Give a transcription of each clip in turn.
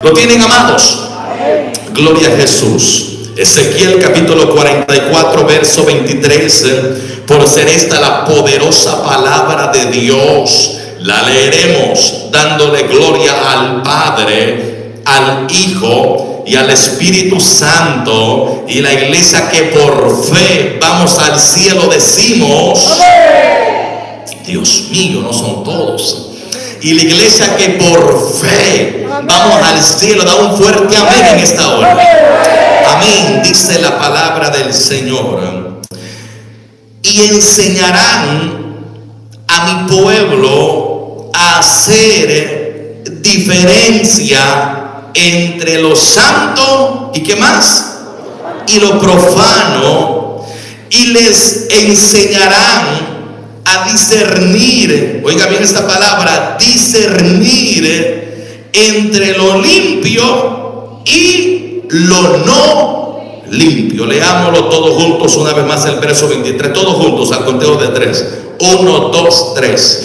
¿Lo tienen, amados? Gloria a Jesús. Ezequiel capítulo 44 verso 23. Por ser esta la poderosa palabra de Dios, la leeremos dándole gloria al Padre, al Hijo y al Espíritu Santo. Y la iglesia que por fe vamos al cielo decimos: Dios mío, no son todos. Y la iglesia que por fe vamos al cielo, da un fuerte amén en esta hora. Amén, dice la palabra del Señor. Y enseñarán a mi pueblo a hacer diferencia entre lo santo y ¿qué más? Y lo profano. Y les enseñarán a discernir, oiga bien esta palabra, discernir entre lo limpio y lo no limpio. Leámoslo todos juntos una vez más el verso 23, todos juntos al conteo de 3. 1, 2, 3.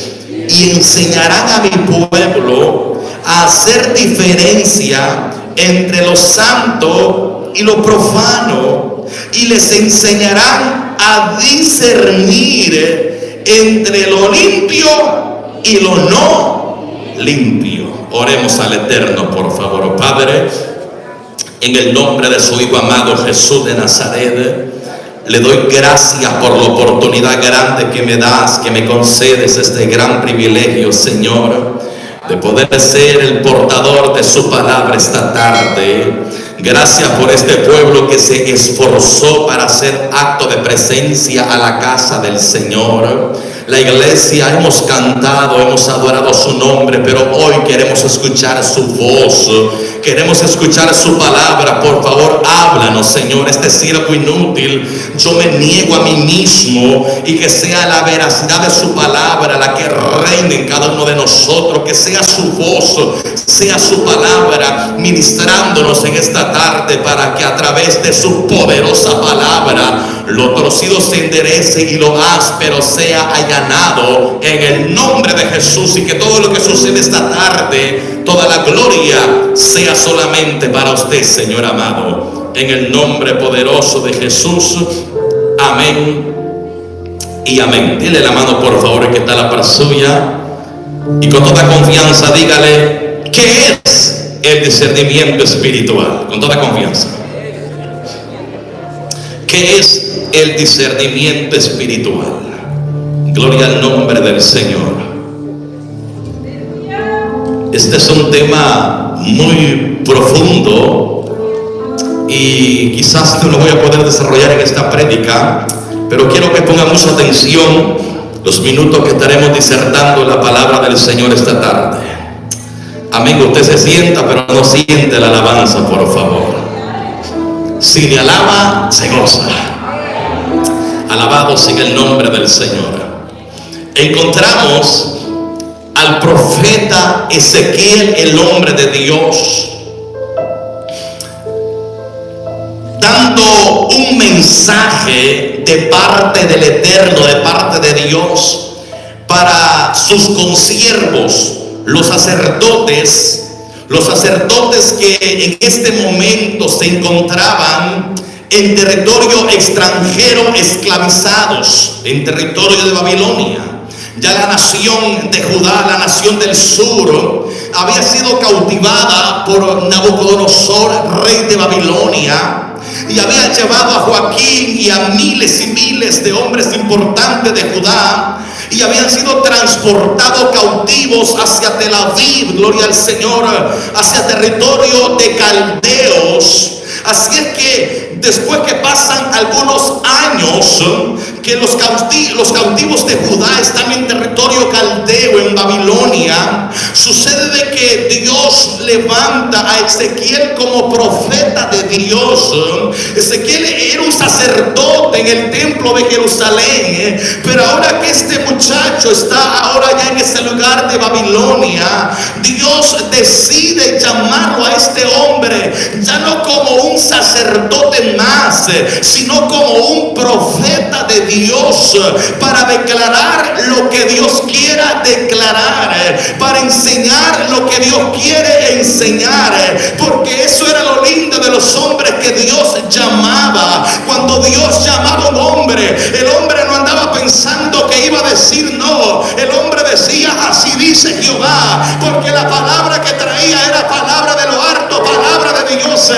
Y enseñarán a mi pueblo a hacer diferencia entre lo santo y lo profano, y les enseñarán a discernir entre lo limpio y lo no limpio. Oremos al Eterno, por favor. Padre, en el nombre de su Hijo amado Jesús de Nazaret, le doy gracias por la oportunidad grande que me das, que me concedes este gran privilegio, Señor, de poder ser el portador de su palabra esta tarde. Gracias por este pueblo que se esforzó para hacer acto de presencia a la casa del Señor. La iglesia hemos cantado, hemos adorado su nombre, pero hoy queremos escuchar su voz, queremos escuchar su palabra. Por favor, háblanos, Señor. Este siervo inútil, yo me niego a mí mismo, y que sea la veracidad de su palabra la que reine en cada uno de nosotros, que sea su voz, sea su palabra ministrándonos en esta tarde, para que a través de su poderosa palabra lo torcido se enderece y lo áspero sea allanado en el nombre de Jesús. Y que todo lo que sucede esta tarde, toda la gloria sea solamente para usted, Señor amado, en el nombre poderoso de Jesús. Amén y amén. Dile la mano, por favor, que está a la par suya, y con toda confianza dígale: ¿qué es el discernimiento espiritual? Con toda confianza. ¿Qué es el discernimiento espiritual? Gloria al nombre del Señor. Este es un tema muy profundo y quizás no lo voy a poder desarrollar en esta prédica, pero quiero que ponga mucha atención los minutos que estaremos disertando la palabra del Señor esta tarde. Amén. Usted se sienta, pero no siente la alabanza, por favor. Si le alaba, se goza. Alabados en el nombre del Señor. Encontramos al profeta Ezequiel, el hombre de Dios, dando un mensaje de parte del Eterno, de parte de Dios, para sus consiervos, los sacerdotes que en este momento se encontraban en territorio extranjero, esclavizados en territorio de Babilonia. Ya la nación de Judá, la nación del sur, había sido cautivada por Nabucodonosor, rey de Babilonia, y había llevado a Joaquín y a miles y miles de hombres importantes de Judá, y habían sido transportados cautivos hacia Tel Aviv, gloria al Señor, hacia territorio de caldeos. Así es que después que pasan algunos años, que los cautivos de Judá están en territorio caldeo, en Babilonia, sucede de que Dios levanta a Ezequiel como profeta de Dios. Ezequiel era un sacerdote en el templo de Jerusalén, pero ahora que este muchacho está ahora ya en ese lugar de Babilonia, Dios decide llamarlo a este hombre ya no como un sacerdote más, sino como un profeta de Dios, para declarar lo que Dios quiera declarar, para enseñar lo que Dios quiere enseñar, los hombres que Dios llamaba. Cuando Dios llamaba a un hombre, el hombre no andaba pensando que iba a decir no. El hombre decía: así dice Jehová, porque la palabra que traía era palabra de lo alto, palabra de Dios.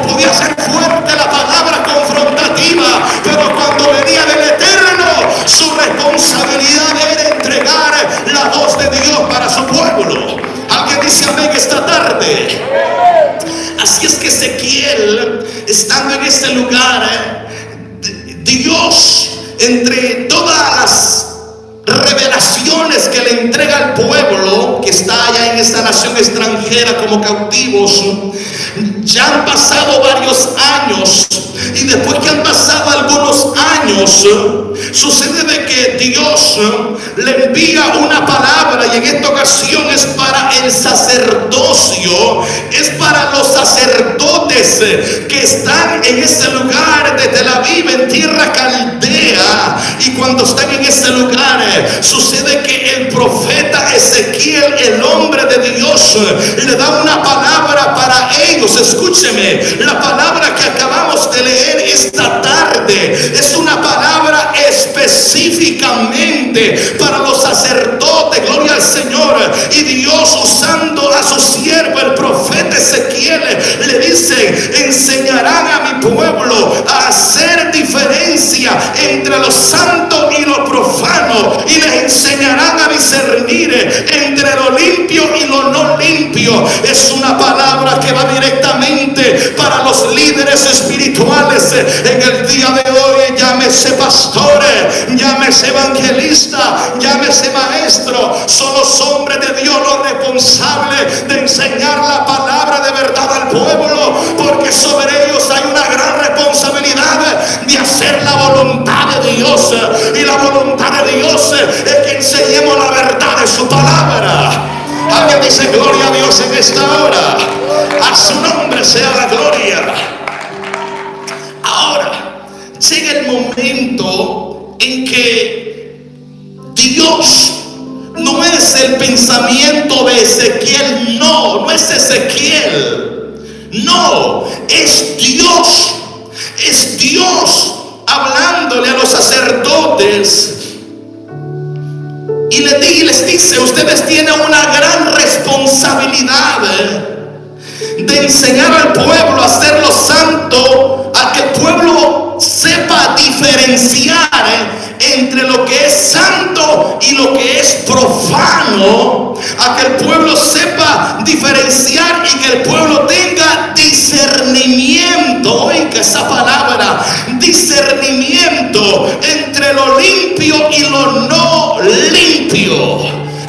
Podía ser fuerte la palabra confrontativa, pero cuando venía del Eterno, su responsabilidad era entregar la voz de Dios para su pueblo. Alguien dice amén esta tarde. Así es que Ezequiel, estando en este lugar, Dios, entre todas las revelaciones que le entrega al pueblo que está allá en esta nación extranjera como cautivos, ya han pasado varios años, y después que han pasado algunos años, sucede de que Dios le envía una palabra, y en esta ocasión es para el sacerdocio, es para los sacerdotes que están en ese lugar de Tel Aviv, en tierra caldea. Y cuando están en ese lugar, sucede que el profeta Ezequiel, el hombre de Dios, le da una palabra para ellos. Escúcheme, la palabra que acabamos de leer esta tarde es una palabra específicamente para los sacerdotes. Gloria al Señor. Y Dios, usando a su siervo el profeta Ezequiel, le dice: enseñarán a mi pueblo a hacer diferencia entre lo santo y lo profano, y les enseñarán a discernir entre lo limpio y lo no limpio. Es una palabra que va directamente para los líderes espirituales en el día de hoy. Llámese pastor, llámese evangelista, llámese maestro, son los hombres de Dios los responsables de enseñar la palabra de verdad al pueblo, porque sobre ellos hay una gran responsabilidad de hacer la voluntad de Dios. Y la voluntad de Dios es que enseñemos la verdad de su palabra. Alguien dice gloria a Dios en esta hora. A su nombre sea la gloria. Ahora llega el momento en que Dios no es el pensamiento de Ezequiel, no es Ezequiel, no, es Dios hablándole a los sacerdotes, y les dice: ustedes tienen una gran responsabilidad de enseñar al pueblo a hacerlo santo, a que el pueblo sepa diferenciar entre lo que es santo y lo que es profano, a que el pueblo sepa diferenciar y que el pueblo tenga discernimiento. Oiga esa palabra, discernimiento entre lo limpio y lo no limpio.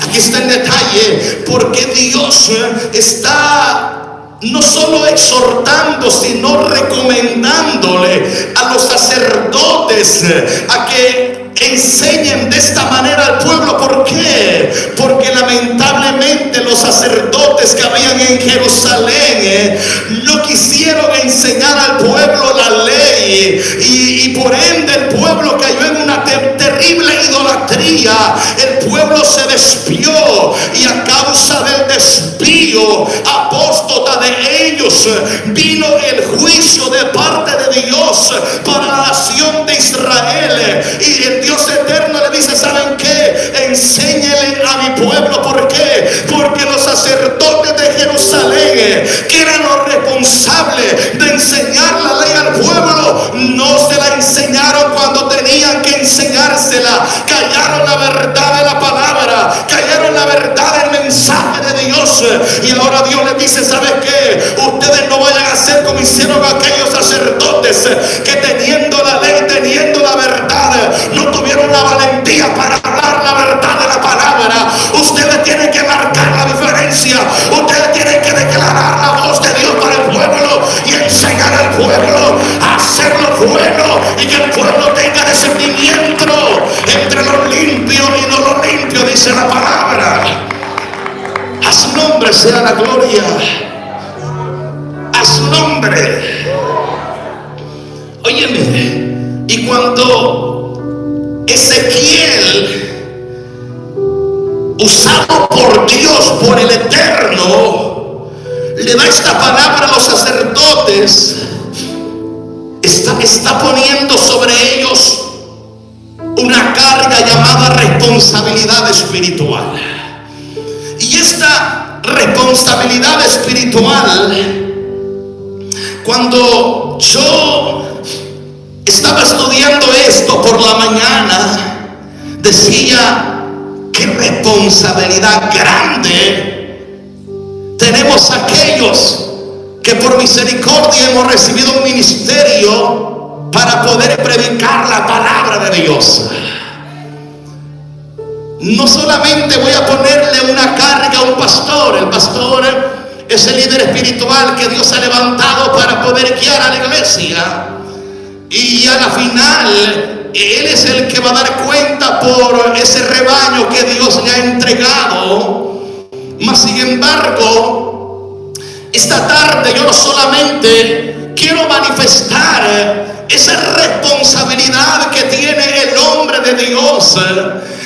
Aquí está el detalle, porque Dios está no solo exhortando, sino recomendándole a los sacerdotes a que enseñen de esta manera al pueblo. ¿Por qué? Porque lamentablemente los sacerdotes que habían en Jerusalén no quisieron enseñar al pueblo la ley, y por ende el pueblo cayó en una terrible idolatría. El pueblo se desvió, y a causa del desvío apóstata de ellos vino el juicio de parte de Dios para la nación de Israel. Y el Dios eterno le dice: ¿saben qué? Enséñele a mi pueblo. ¿Por qué? Porque los sacerdotes de Jerusalén, que eran los responsables de enseñar la ley al pueblo, no se la enseñaron cuando tenían que enseñársela. Callaron la verdad de la palabra, callaron la verdad del mensaje de Dios. Y ahora Dios les dice: ¿saben qué? Ustedes no vayan a hacer como hicieron aquellos sacerdotes que teniendo la ley, teniendo la verdad, no tuvieron la valentía para hablar la verdad de la palabra. Ustedes tienen que marcar la diferencia. Ustedes tienen que declarar la voz de Dios para el pueblo y enseñar al pueblo a hacer lo bueno, y que el pueblo tenga discernimiento entre lo limpio y no lo limpio, dice la palabra. A su nombre sea la gloria. A su nombre. Óyeme, y cuando Ezequiel, usado por Dios, por el Eterno, le da esta palabra a los sacerdotes, sacerdotes está poniendo sobre ellos una carga llamada responsabilidad espiritual. Y esta responsabilidad espiritual, cuando yo estaba estudiando esto por la mañana, decía: qué responsabilidad grande tenemos aquellos que por misericordia hemos recibido un ministerio para poder predicar la palabra de Dios. No solamente voy a ponerle una carga a un pastor. El pastor es el líder espiritual que Dios ha levantado para poder guiar a la iglesia, y a la final él es el que va a dar cuenta por ese rebaño que Dios le ha entregado. Mas sin embargo, esta tarde yo no solamente quiero manifestar esa responsabilidad que tiene el hombre de Dios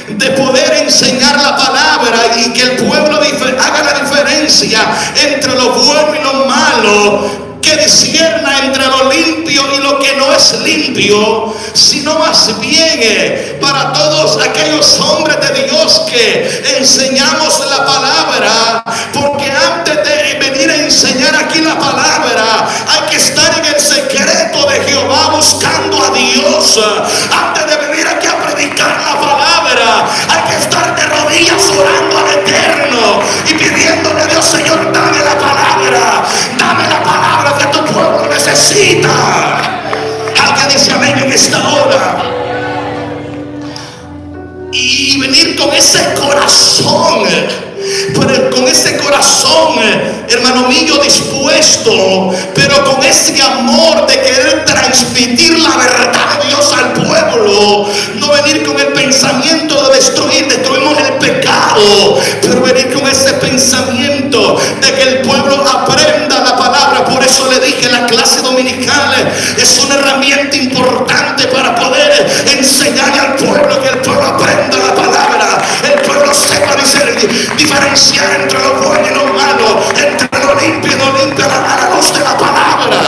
de poder enseñar la palabra y que el pueblo haga la diferencia entre lo bueno y lo malo, que discierna entre lo limpio y lo que no es limpio, sino más bien para todos aquellos hombres de Dios que enseñamos la palabra, porque antes de venir a enseñar aquí la palabra hay que estar en el secreto de Jehová buscando a Dios. Antes de venir aquí a predicar la palabra hay que estar de rodillas orando al Eterno y pidiéndole a Dios: Señor, dame la palabra que tu pueblo necesita. Alguien dice amén en esta hora. Y venir con ese corazón, con ese corazón, hermano mío, dispuesto, pero con ese amor de querer transmitir la verdad de Dios al pueblo. No venir con el pensamiento de destruimos el pecado, pero venir con ese pensamiento de que el pueblo aprenda la palabra. Por eso le dije, la clase dominical es una herramienta importante para poder enseñarle al pueblo, que el pueblo aprenda la palabra, el pueblo sepa diferenciar entre lo bueno y lo malo, entre lo limpio y lo limpio, a la luz de la palabra.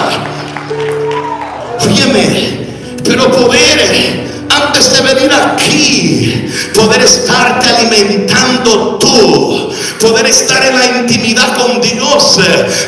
Óyeme, pero poder, antes de venir aquí, poder estarte alimentando tú, poder estar en la intimidad con Dios,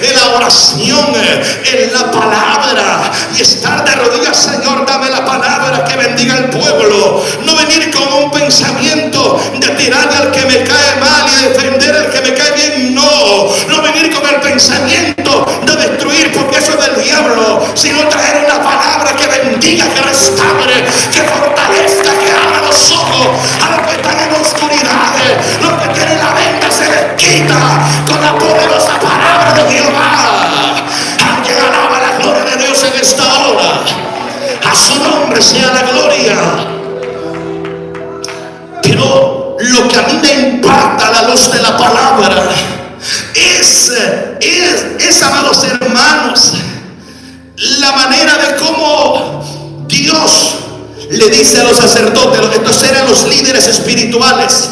en la oración, en la palabra, y estar de rodillas: Señor, dame la palabra que bendiga al pueblo. No venir con un pensamiento de tirarle al que me cae mal y defender al que me cae bien. No venir con el pensamiento de destruir, porque eso es del diablo, sino traer una palabra que bendiga, que restaure, que fortalezca, que abra los ojos a los que están en oscuridad. Los que tienen la venda se les quita con la poderosa palabra de Jehová. Alguien alaba la gloria de Dios en esta hora. A su nombre sea la gloria. Pero lo que a mí me impacta a la luz de la palabra es, amados hermanos, la manera de cómo Dios le dice a los sacerdotes. Estos eran los líderes espirituales.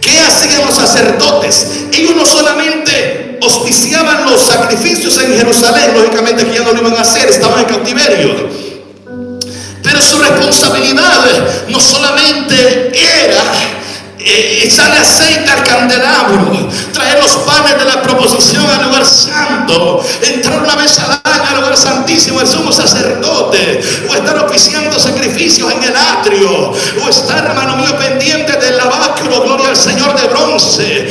¿Qué hacían los sacerdotes? Ellos no solamente auspiciaban los sacrificios en Jerusalén, lógicamente que ya no lo iban a hacer, estaban en cautiverio, pero su responsabilidad no solamente era echarle aceite al candelabro, traer los panes de la proposición al lugar santo, entrar una vez al año al lugar santísimo el sumo sacerdote, o estar oficiando sacrificios en el atrio, o estar, hermano mío, pendiente del lavacro, gloria al Señor, de bronce.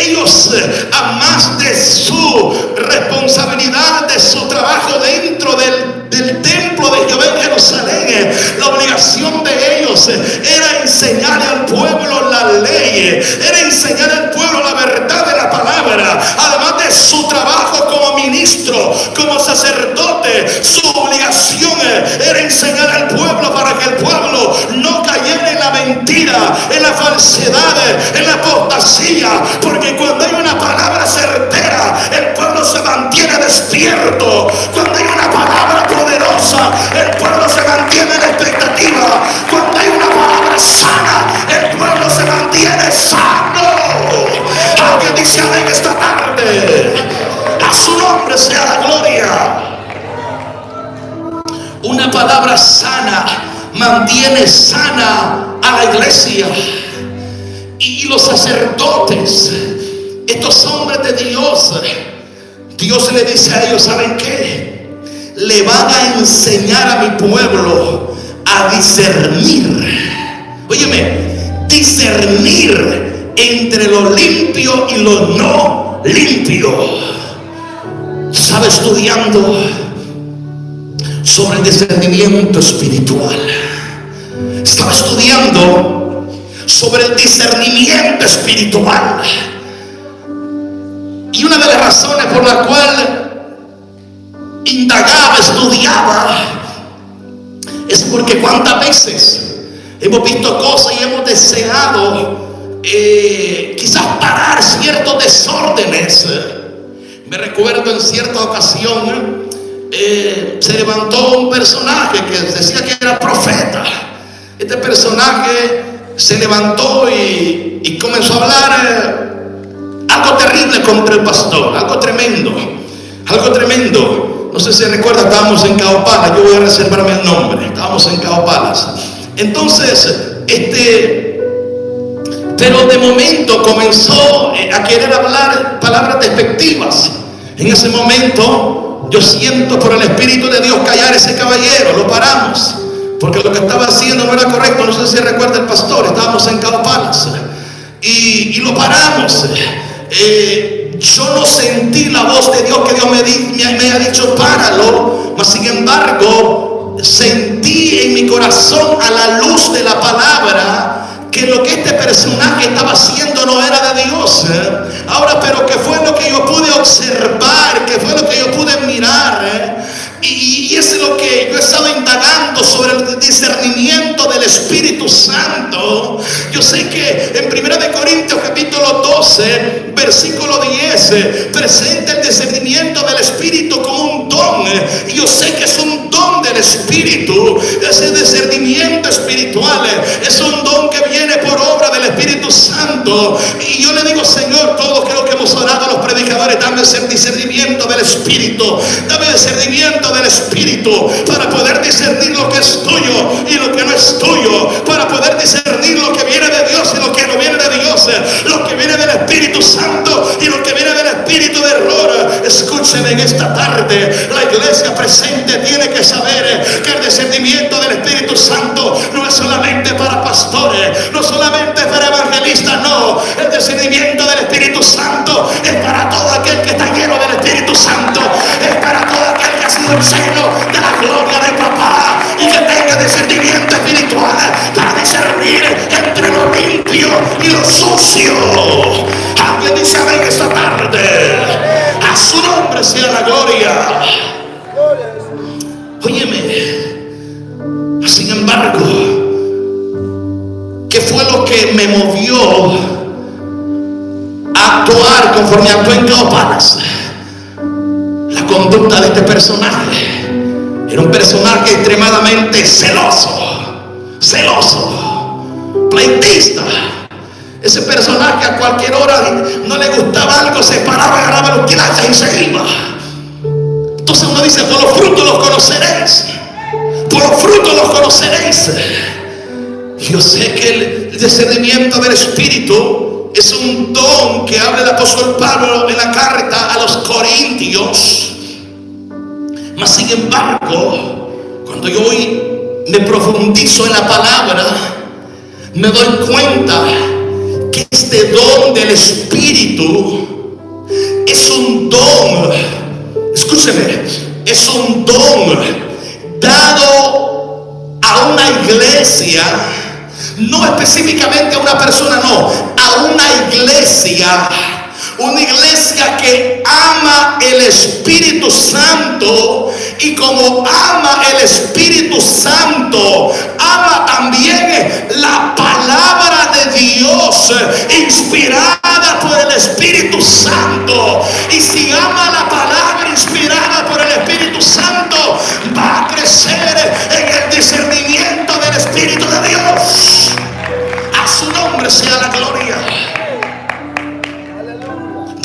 Ellos, a más de su responsabilidad, de su trabajo dentro del templo de Jehová en Jerusalén, la obligación de ellos era enseñarle al pueblo la ley, era enseñar al pueblo la verdad de la palabra. Además de su trabajo como ministro, como sacerdote, su obligación era enseñar al pueblo para que el pueblo no cayera en la mentira, en la falsedad, en la apostasía, porque cuando hay una palabra certera, el pueblo se mantiene despierto. Cuando hay una palabra poderosa, el pueblo se mantiene en expectativa. Cuando hay una palabra sana, el pueblo se mantiene sano. Alguien dice amén esta tarde. A su nombre sea la gloria. una palabra sana mantiene sana a la iglesia. Y los sacerdotes, estos hombres de Dios, Dios le dice a ellos: ¿saben qué? Le van a enseñar a mi pueblo a discernir. Óyeme, discernir entre lo limpio y lo no limpio. Estaba estudiando sobre el discernimiento espiritual. Estaba estudiando sobre el discernimiento espiritual. Y una de las razones por la cual indagaba, estudiaba, es porque cuántas veces hemos visto cosas y hemos deseado quizás parar ciertos desórdenes. Me recuerdo en cierta ocasión se levantó un personaje que decía que era profeta. Este personaje se levantó y comenzó a hablar algo terrible contra el pastor, algo tremendo, algo tremendo. No sé si recuerda, estábamos en Caopalas, yo voy a reservarme el nombre, estábamos en Caopalas. Entonces, pero de momento comenzó a querer hablar palabras despectivas. En ese momento yo siento por el Espíritu de Dios callar a ese caballero, lo paramos, porque lo que estaba haciendo no era correcto. No sé si recuerda el pastor, estábamos en Caopalas y lo paramos. Yo no sentí la voz de Dios que Dios me ha dicho páralo, mas sin embargo sentí en mi corazón, a la luz de la palabra, que lo que este personaje estaba haciendo no era de Dios. Ahora, pero ¿qué fue lo que yo pude observar? ¿Qué fue lo que yo pude mirar? Y es lo que yo he estado indagando sobre el discernimiento del Espíritu Santo. Yo sé que en 1 Corintios capítulo 12 versículo 10 presenta el discernimiento del Espíritu como un don, y yo sé que es un don del Espíritu. Ese discernimiento espiritual es un don que viene por obra del Espíritu Santo. Y yo le digo: Señor, todos creo que hemos orado a los predicadores: dame ese discernimiento del Espíritu, dame discernimiento del Espíritu para poder discernir lo que es tuyo y lo que no es tuyo, para poder discernir lo que viene de Dios y lo que no viene de Dios, lo que viene del Espíritu Santo y lo que viene del espíritu de error. Escúcheme, en esta tarde la iglesia presente tiene que saber que el discernimiento del Espíritu Santo no es solamente para pastores, no solamente para evangelistas, no. El discernimiento del Espíritu Santo es para todo aquel que está lleno del Espíritu Santo, es para todo aquel que ha sido lleno de la gloria de papá y que tenga discernimiento espiritual para discernir entre lo limpio y lo sucio. Alguien dice amén esta tarde. A su nombre sea la gloria. Óyeme, sin embargo, ¿qué fue lo que me movió a actuar conforme actué en Caopalas? La conducta de este personaje. Era un personaje extremadamente celoso, pleitista. Ese personaje a cualquier hora no le gustaba algo, se paraba, agarraba los tilachas y se iba. Entonces uno dice: por los frutos los conoceréis, por los frutos los conoceréis. Yo sé que el discernimiento del Espíritu es un don que habla el apóstol Pablo en la carta a los Corintios. Mas sin embargo, cuando yo hoy me profundizo en la palabra, me doy cuenta que este don del Espíritu es un don, escúcheme, es un don dado a una iglesia, no específicamente a una persona, no, a una iglesia que ama el Espíritu Santo, y como ama el Espíritu Santo, ama también la palabra de Dios inspirada por el Espíritu Santo. Y si ama la palabra inspirada por el Espíritu Santo, va a crecer en el discernimiento del Espíritu de Dios. A su nombre sea la gloria.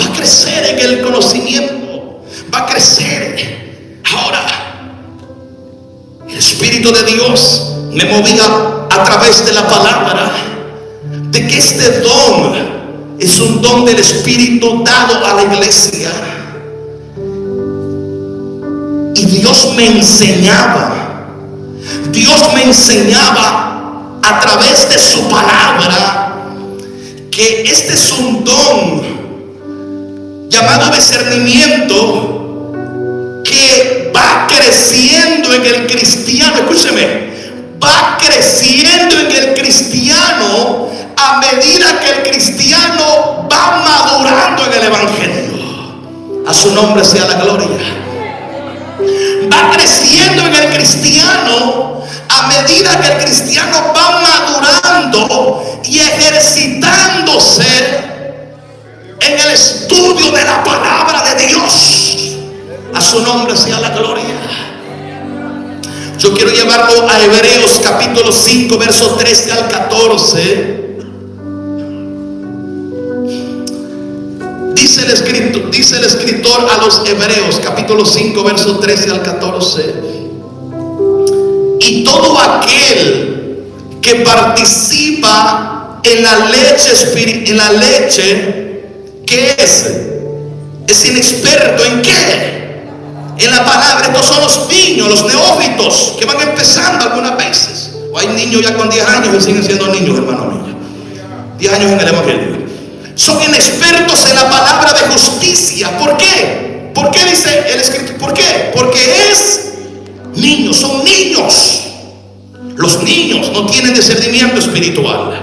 Va a crecer en el conocimiento, va a crecer. Ahora, el Espíritu de Dios me movía a través de la palabra de que este don es un don del Espíritu dado a la iglesia. Y Dios me enseñaba a través de su palabra que este es un don llamado discernimiento que va creciendo en el cristiano. Escúcheme, va creciendo en el cristiano a medida que el cristiano va madurando en el evangelio. A su nombre sea la gloria. Va creciendo en el cristiano a medida que el cristiano va madurando y ejercitándose en el estudio de la palabra de Dios. A su nombre sea la gloria. Yo quiero llevarlo a Hebreos capítulo 5, verso 13 al 14. Dice el escritor a los Hebreos capítulo 5, verso 13 al 14. Y todo aquel que participa en la leche, ¿qué es inexperto en qué? En la palabra. Estos son los niños, los neófitos que van empezando algunas veces. O hay niños ya con 10 años que siguen siendo niños, hermano mío. 10 años en el evangelio. Son inexpertos en la palabra de justicia. ¿Por qué? ¿Por qué dice el escritor? ¿Por qué? Porque es niños, son niños. Los niños no tienen discernimiento espiritual.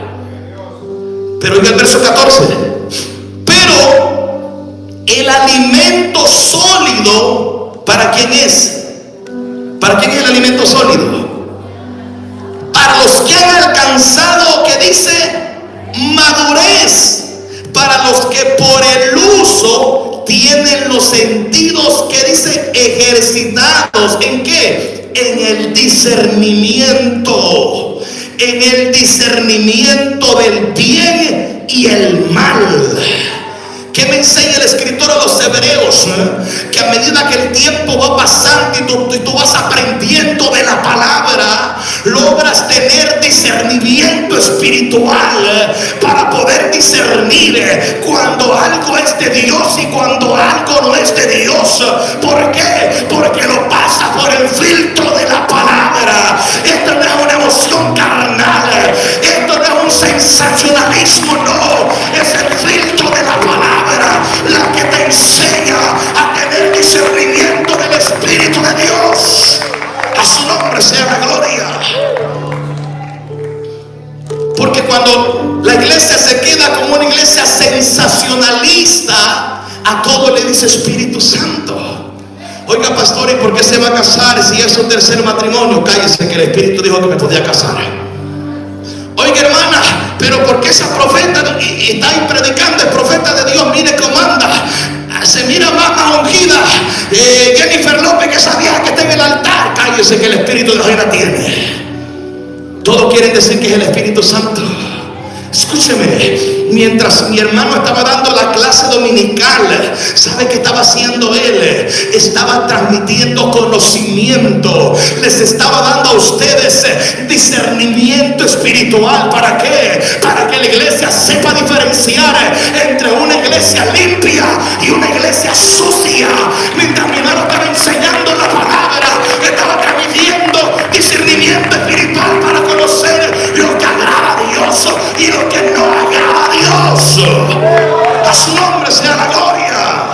Pero en el verso 14, pero el alimento sólido, ¿para quién es? ¿Para quién es el alimento sólido? Para los que han alcanzado, que dice, madurez. Para los que por el uso tienen los sentidos, que dice, ejercitados. ¿En qué? En el discernimiento. En el discernimiento del bien y el mal. ¿Qué me enseña el escritor a los Hebreos? Que a medida que el tiempo va pasando y tú vas aprendiendo de la palabra, logras tener discernimiento espiritual para poder discernir cuando algo es de Dios y cuando algo no es de Dios. ¿Por qué? Porque lo pasa por el filtro de la palabra. Esto no es una emoción carnal, esto no es un sensacionalismo, no, es el filtro de la palabra la que te enseña a tener discernimiento del Espíritu de Dios. A su nombre sea la gloria. Porque cuando la iglesia se queda como una iglesia sensacionalista, a todo le dice Espíritu Santo. Oiga, pastor, ¿y por qué se va a casar si es un tercer matrimonio? Cállese, que el Espíritu dijo que me podía casar. Oiga, hermana, pero ¿por qué esa profeta y está ahí predicando? Es profeta de Dios, mire cómo anda, se mira más ungida. Jennifer López, que sabía que está en el altar. Cállese, que el Espíritu de Dios la tiene. Todos quieren decir que es el Espíritu Santo. Escúcheme, mientras mi hermano estaba dando la clase dominical, ¿sabe qué estaba haciendo él? Estaba transmitiendo conocimiento. Les estaba dando a ustedes discernimiento espiritual. ¿Para qué? Para que la iglesia sepa diferenciar entre una iglesia limpia y una iglesia sucia. Mientras mi hermano estaba enseñando la palabra, estaba transmitiendo discernimiento espiritual para conocer lo que agrada a Dios y lo que no agrada a Dios. A su nombre sea la gloria.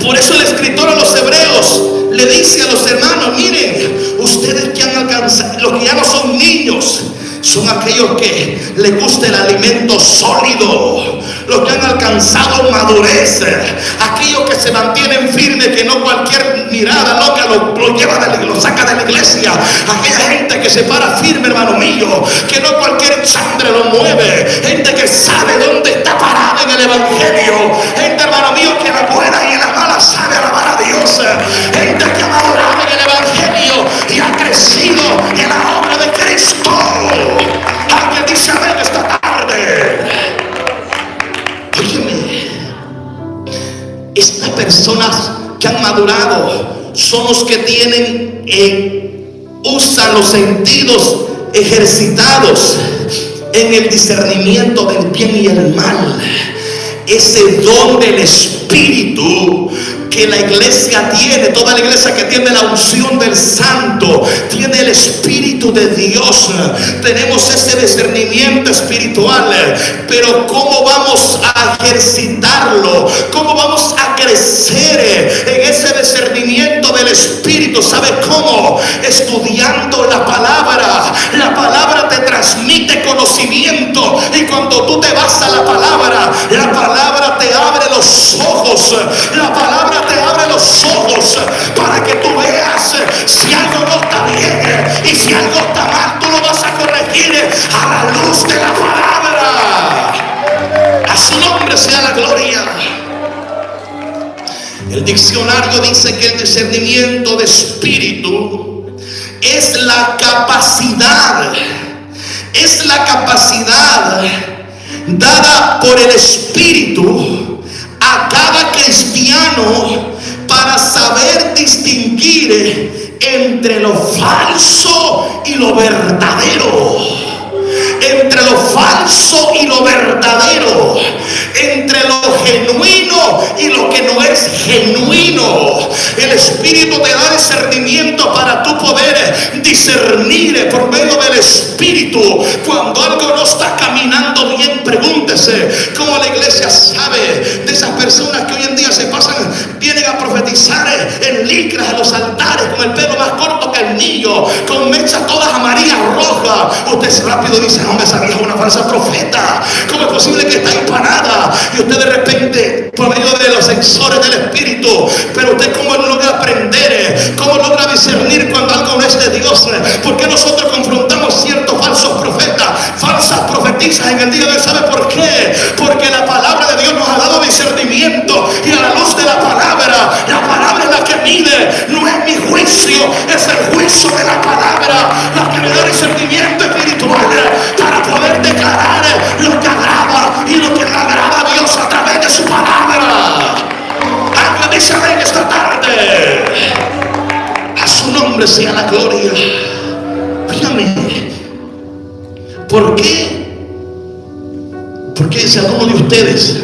Por eso el escritor a los Hebreos le dice a los hermanos: miren, ustedes que han alcanzado, los que ya no son niños, son aquellos que les gusta el alimento sólido, los que han alcanzado madurez, aquellos que se mantienen firmes, que no cualquier mirada loca lo lleva, lo saca de la iglesia, aquella gente que se para firme, hermano mío, que no cualquier chambre lo mueve, gente que sabe dónde está parada en el evangelio, gente, hermano mío, que en la buena y en la mala sabe alabar a Dios, gente que ha madurado en el evangelio y ha crecido en la obra de Cristo. Alguien dice amén esta tarde. Óyeme, estas personas que han madurado son los que tienen usa los sentidos ejercitados en el discernimiento del bien y el mal. Ese don del Espíritu que la iglesia tiene, toda la iglesia que tiene la unción del Santo, tiene el Espíritu de Dios. Tenemos ese discernimiento espiritual, pero ¿cómo vamos a ejercitarlo? ¿Cómo vamos a crecer en ese discernimiento del Espíritu? ¿Sabe cómo? Estudiando la palabra. La palabra te transmite conocimiento, y cuando tú te vas a la palabra te abre los ojos. La palabra te abre los ojos para que tú veas si algo no está bien, y si algo está mal tú lo vas a corregir a la luz de la palabra. A su nombre sea la gloria. El diccionario dice que el discernimiento de espíritu es la capacidad dada por el Espíritu a cada cristiano para saber distinguir entre lo falso y lo verdadero. Entre lo falso y lo verdadero, entre lo genuino y lo que no es genuino. El Espíritu te da discernimiento para tú poder discernir por medio del Espíritu. Cuando algo no está caminando bien, pregúntese cómo la iglesia sabe de esas personas que hoy en día se pasan, vienen a profetizar en licras a los altares, con el pelo más corto que el niño, con mechas todas amarillas, rojas. Usted rápido dice: no, esa vieja es una falsa profeta. ¿Cómo es posible que está empanada? Y usted de repente, por medio de los sensores del Espíritu, pero usted cómo logra aprender, cómo logra discernir cuando algo no es de Dios. ¿Por qué nosotros confrontamos ciertos falsos profetas, falsas profetizas en el día de hoy? ¿Sabe por qué? Porque la palabra de Dios nos ha dado discernimiento, y a la luz de la palabra es la que mide. No es mi juicio, es el juicio de la palabra la que me da discernimiento espiritual para poder declarar lo que agrada y lo que no agrada a Dios a través de su palabra. Alguien dice amén esta tarde. A su nombre sea la gloria. Fíjame, ¿por qué? Porque si alguno de ustedes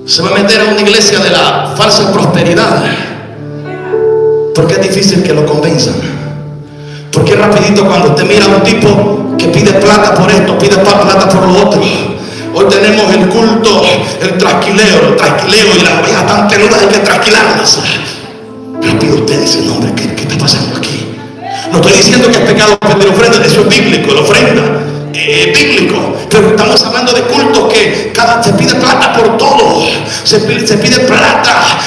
se va a meter a una iglesia de la falsa prosperidad, porque es difícil que lo convenzan. Porque rapidito cuando usted mira a un tipo que pide plata por esto, pide plata por lo otro. Hoy tenemos el culto, el trasquileo y las ovejas tan tenudas, hay que trasquilarlas. Rápido usted dice: no, hombre, ¿qué está pasando aquí? No estoy diciendo que es pecado pedir ofrenda, eso es bíblico, la ofrenda bíblico, pero estamos hablando de cultos que se pide plata por todo. Se pide plata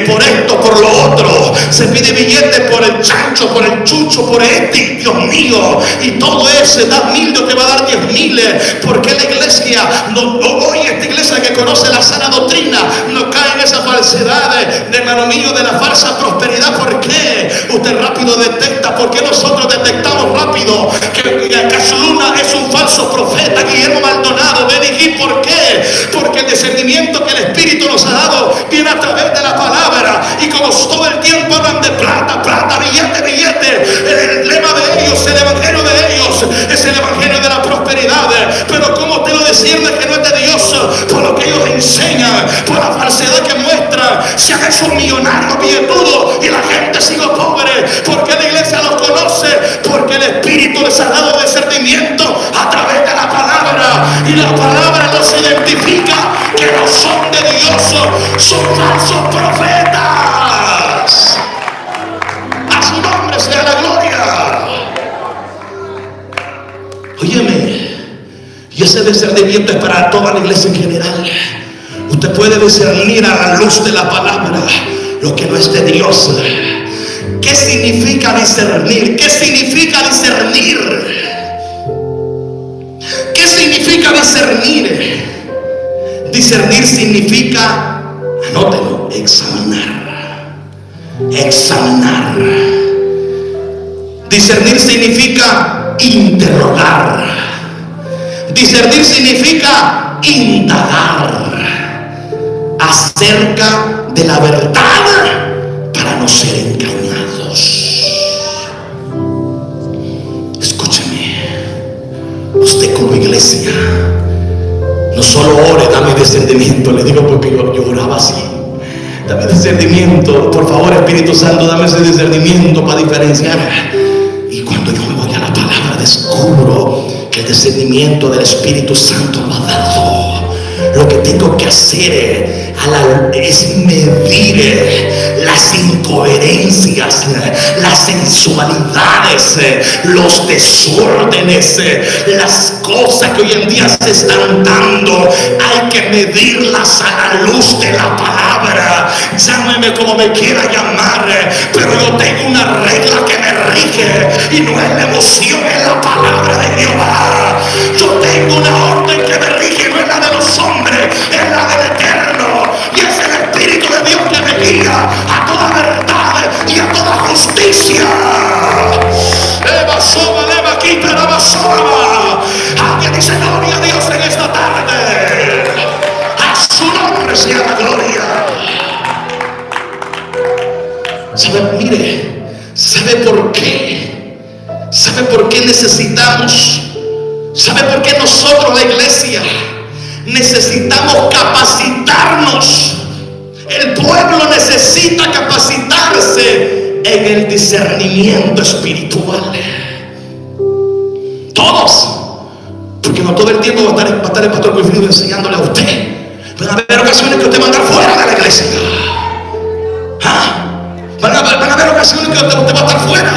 por esto, por lo otro. Se pide billete por el chancho, por el chucho, por este, Dios mío. Y todo eso da 1,000, Dios te va a dar 10,000. Porque la iglesia, hoy esta iglesia que conoce la sana doctrina, no cae en esa falsedad de hermano mío, de la falsa prosperidad. ¿Por qué? Usted rápido detecta. ¿Por qué nosotros detectamos rápido que acaso Luna es un falso profeta? Guillermo Maldonado, Benigí, ¿por qué? Porque el discernimiento que el Espíritu nos ha dado viene a través de la palabra, y como todo el tiempo hablan de plata, billete, el lema de ellos, el evangelio de ellos es el evangelio de la prosperidad. Pero ¿cómo usted lo discierne que no es de Dios? Por lo que ellos enseñan, por la falsedad que muestran. Se han hecho millonarios, billetudos, y la gente sigue pobre. ¿Por qué la iglesia los conoce? Porque el Espíritu les ha dado discernimiento a través de la palabra, y la palabra los identifica que no son de Dios, son falsos profetas. A su nombre sea la gloria. Óyeme, y ese discernimiento es para toda la iglesia en general. Usted puede discernir a la luz de la palabra lo que no es de Dios. ¿Qué significa discernir? ¿Qué significa discernir? ¿Qué significa discernir? Discernir significa, anótelo, examinar. Discernir significa interrogar. Discernir significa indagar acerca de la verdad para nosotros. ser engañados. Escúcheme, usted como iglesia, no solo ore, dame discernimiento. Le digo porque yo oraba así. Dame discernimiento, por favor, Espíritu Santo, dame ese discernimiento para diferenciar. Y cuando yo me voy a la palabra, descubro que el discernimiento del Espíritu Santo lo ha dado. Lo que tengo que hacer es medir las incoherencias, las sensualidades, los desórdenes, las cosas que hoy en día se están dando. Hay que medirlas a la luz de la palabra. Llámeme como me quiera llamar, pero yo tengo una regla que me rige, y no es la emoción, es la palabra de Jehová. Yo tengo una orden que me rige, no es la de los hombres, es la del Eterno, y es el Espíritu de Dios que me guía a toda verdad y a toda justicia. Alguien dice gloria a Dios en esta tarde. A su nombre sea la gloria. ¿Sabe? Mire, ¿sabe por qué? ¿Sabe por qué necesitamos? ¿Sabe por qué nosotros, la iglesia, necesitamos capacitarnos? El pueblo necesita capacitarse en el discernimiento espiritual. Todos. Porque no todo el tiempo va a estar el pastor Wilfrido enseñándole a usted. Van a haber ocasiones que usted va a andar fuera de la iglesia. Van a haber ocasiones que usted va a estar fuera.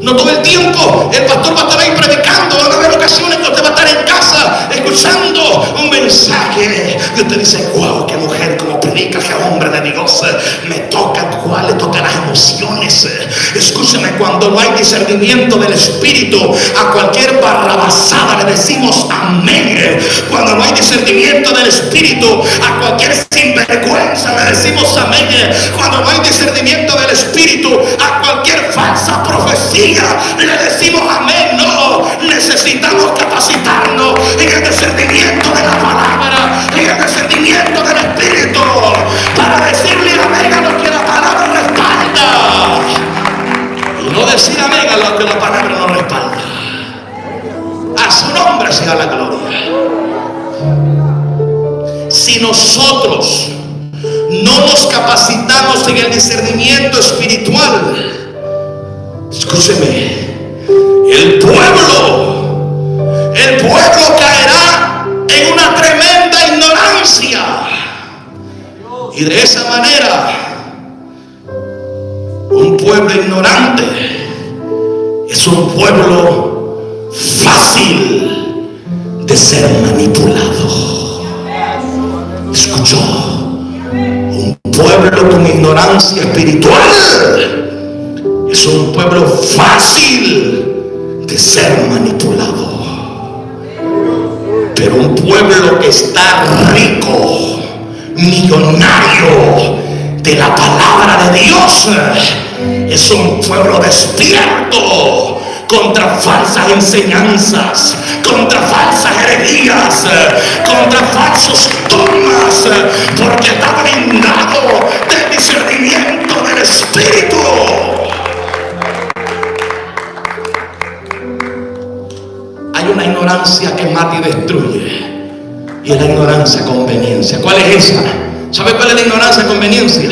No todo el tiempo el pastor va a estar ahí predicando. Van a haber ocasiones que usted va a estar en casa escuchando un mensaje y usted dice: wow, qué mujer, cómo predica, qué hombre de Dios. Me toca, cuál le toca las emociones. Escúcheme, cuando no hay discernimiento del Espíritu, a cualquier barrabasada le decimos amén. Cuando no hay discernimiento del Espíritu, a cualquier sinvergüenza le decimos amén. Cuando no hay discernimiento del Espíritu, a cualquier falsa profecía le decimos amén. No, necesitamos capacitarnos en el discernimiento de la palabra, en el discernimiento del Espíritu, para decirle amén a lo que la palabra respalda, y no decir amén a lo que la palabra no respalda. A su nombre sea la gloria. Si nosotros no nos capacitamos en el discernimiento espiritual, escúcheme, el pueblo caerá en una tremenda ignorancia. Y de esa manera, un pueblo ignorante es un pueblo fácil de ser manipulado. ¿Escuchó? Un pueblo con ignorancia espiritual es un pueblo fácil de ser manipulado. Pero un pueblo que está rico, millonario de la palabra de Dios, es un pueblo despierto contra falsas enseñanzas, contra falsas herejías, contra falsos dogmas, porque está blindado del discernimiento del Espíritu. Hay una ignorancia que mata y destruye, y es la ignorancia conveniencia. ¿Cuál es esa? ¿Sabe cuál es la ignorancia conveniencia?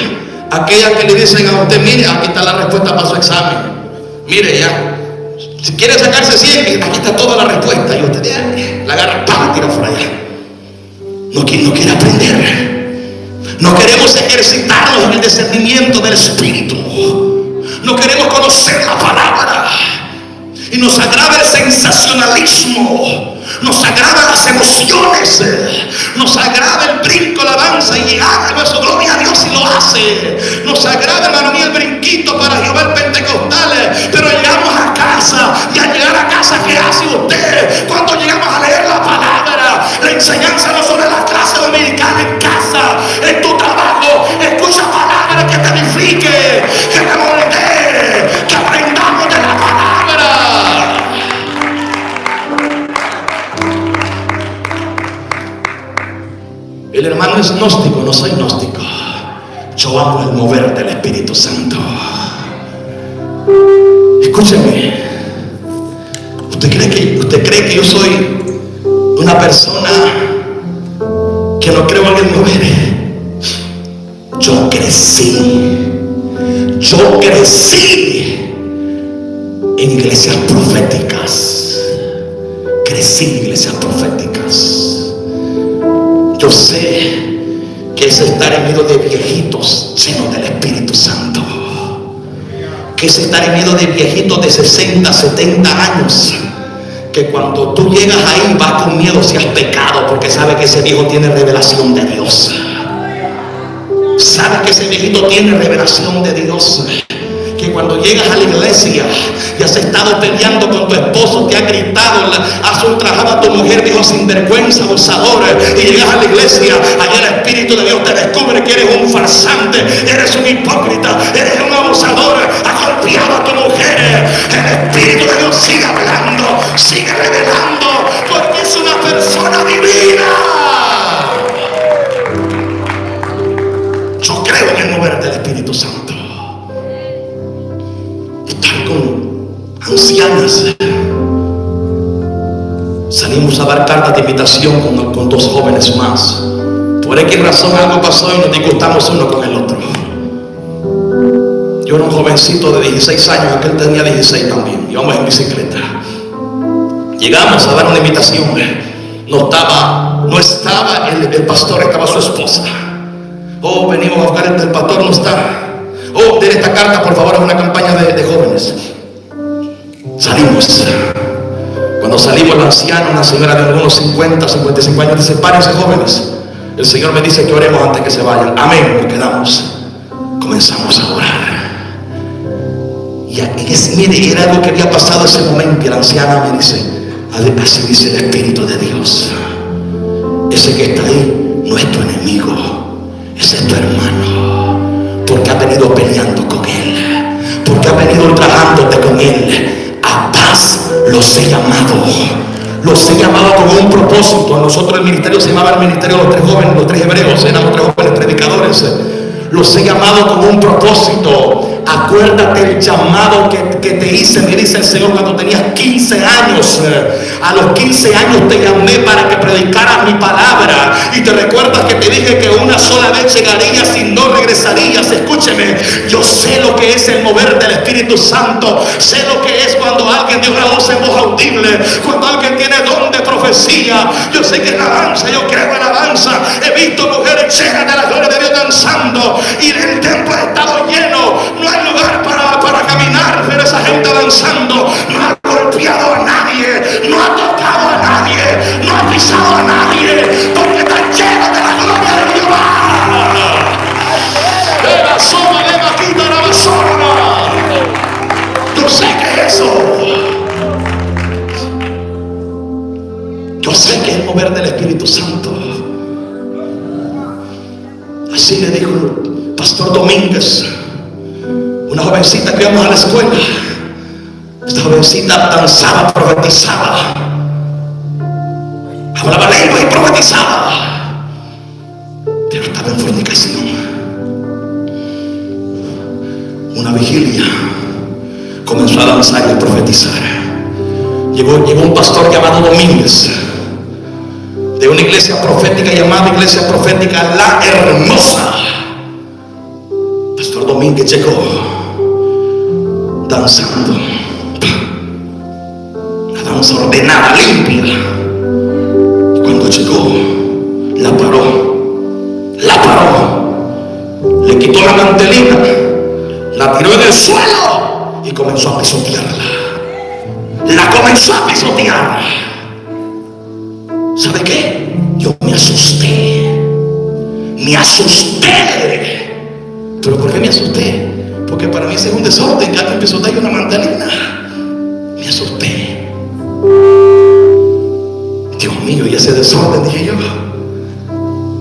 Aquella que le dicen a usted: mire, aquí está la respuesta para su examen, mire ya, si quiere sacarse 100, aquí está toda la respuesta, y usted la agarra, ¡pam!, tira por allá. No quiere aprender. No queremos ejercitarnos en el discernimiento del Espíritu. No queremos conocer la palabra. Y nos agrada el sensacionalismo, nos agrada las emociones, nos agrada el brinco, la danza, y haga eso, gloria a Dios, y lo hace. Nos agrada, hermano mío, el brinquito para Jehová el pentecostal, pero llegamos a casa, y al llegar a casa, ¿qué hace usted? Cuando llegamos a leer la palabra, la enseñanza no solo en la clase dominical, en casa, en tu trabajo, escucha palabra que te edifique, que te moldee, que aprendamos de la palabra. El hermano es gnóstico, no soy gnóstico. Yo amo el mover del Espíritu Santo. Escúcheme. ¿Usted cree que yo soy una persona que no creo en el mover? Yo crecí en iglesias proféticas. Crecí en iglesias proféticas. Yo sé que es estar en medio de viejitos llenos del Espíritu Santo. Que es estar en medio de viejitos de 60, 70 años. Que cuando tú llegas ahí vas con miedo si has pecado, porque sabes que ese viejo tiene revelación de Dios. Sabes que ese viejito tiene revelación de Dios. Que cuando llegas a la iglesia y has estado peleando con tu esposo, te ha gritado, has ultrajado a tu mujer, dijo sinvergüenza, abusador, y llegas a la iglesia, allá el Espíritu de Dios te descubre que eres un farsante, eres un hipócrita, eres un abusador, has golpeado a tu mujer. El Espíritu de Dios sigue hablando, sigue revelando, porque es una persona divina. Yo creo en el mover del Espíritu Santo. Estar con ancianas. Salimos a dar cartas de invitación con dos jóvenes más. Por qué razón algo pasó y nos disgustamos uno con el otro. Yo era un jovencito de 16 años, aquel tenía 16 también. Íbamos en bicicleta. Llegamos a dar una invitación. No estaba el pastor, estaba su esposa. Oh, venimos a buscar el pastor, no está. Oh, den esta carta por favor a una campaña de jóvenes. Salimos. Cuando salimos, la anciana, una señora de algunos 50, 55 años, dice: párense jóvenes. El Señor me dice que oremos antes que se vayan. Amén. Nos quedamos. Comenzamos a orar. Y mire, era algo que había pasado ese momento. Y la anciana me dice: así dice el Espíritu de Dios. Ese que está ahí no es tu enemigo, ese es tu hermano. Porque ha venido peleando con él, porque ha venido ultrajándote con él. A paz los he llamado con un propósito. A nosotros el ministerio se llamaba el ministerio de los tres jóvenes, los tres hebreos, éramos tres jóvenes predicadores. Los he llamado con un propósito. Acuérdate el llamado que te hice, me dice el Señor, cuando tenías 15 años. A los 15 años te llamé para que predicaras mi palabra. Y te recuerdas que te dije que una sola vez llegarías y no regresarías. Escúcheme, yo sé lo que es el mover del Espíritu Santo. Sé lo que es cuando alguien dio una voz en voz audible, cuando alguien tiene don de profecía. Yo sé que es la danza, yo creo en la danza. He visto mujeres llenas de la gloria de Dios danzando y el templo ha estado lleno. No hay lugar para caminar, pero esa gente danzando no ha golpeado a nadie, no ha tocado a nadie, no ha pisado a nadie, porque está lleno de la gloria de Dios. Yo sé que eso, yo sé que es el mover del Espíritu Santo. Así le dijo el pastor Domínguez, una jovencita que íbamos a la escuela. Esta jovencita danzaba, profetizaba, hablaba lengua y profetizaba, pero estaba en fornicación. Una vigilia comenzó a danzar y a profetizar. Llegó un pastor llamado Domínguez, de una iglesia profética llamada Iglesia Profética La Hermosa. Pastor Domínguez llegó danzando, la danza ordenada, limpia. Cuando llegó, la paró, le quitó la mantelina, la tiró en el suelo y comenzó a pisotearla. La comenzó a pisotear. ¿Sabe qué? Yo me asusté. ¿Pero por qué me asusté? Porque para mí ese es un desorden. Cada empezó a dar una mandarina. Me asusté. Dios mío, y ese desorden, dije yo.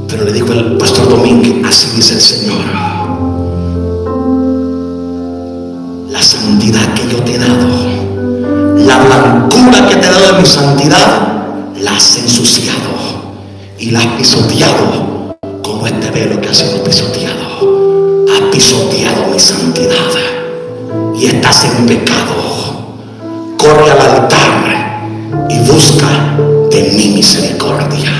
Pero le dijo el pastor Domínguez: así dice el Señor, la santidad que yo te he dado, la blancura que te he dado de mi santidad, la has ensuciado y la has pisoteado como este velo que ha sido pisoteado. pisoteado mi santidad y estás en pecado, corre al altar y busca de mi misericordia.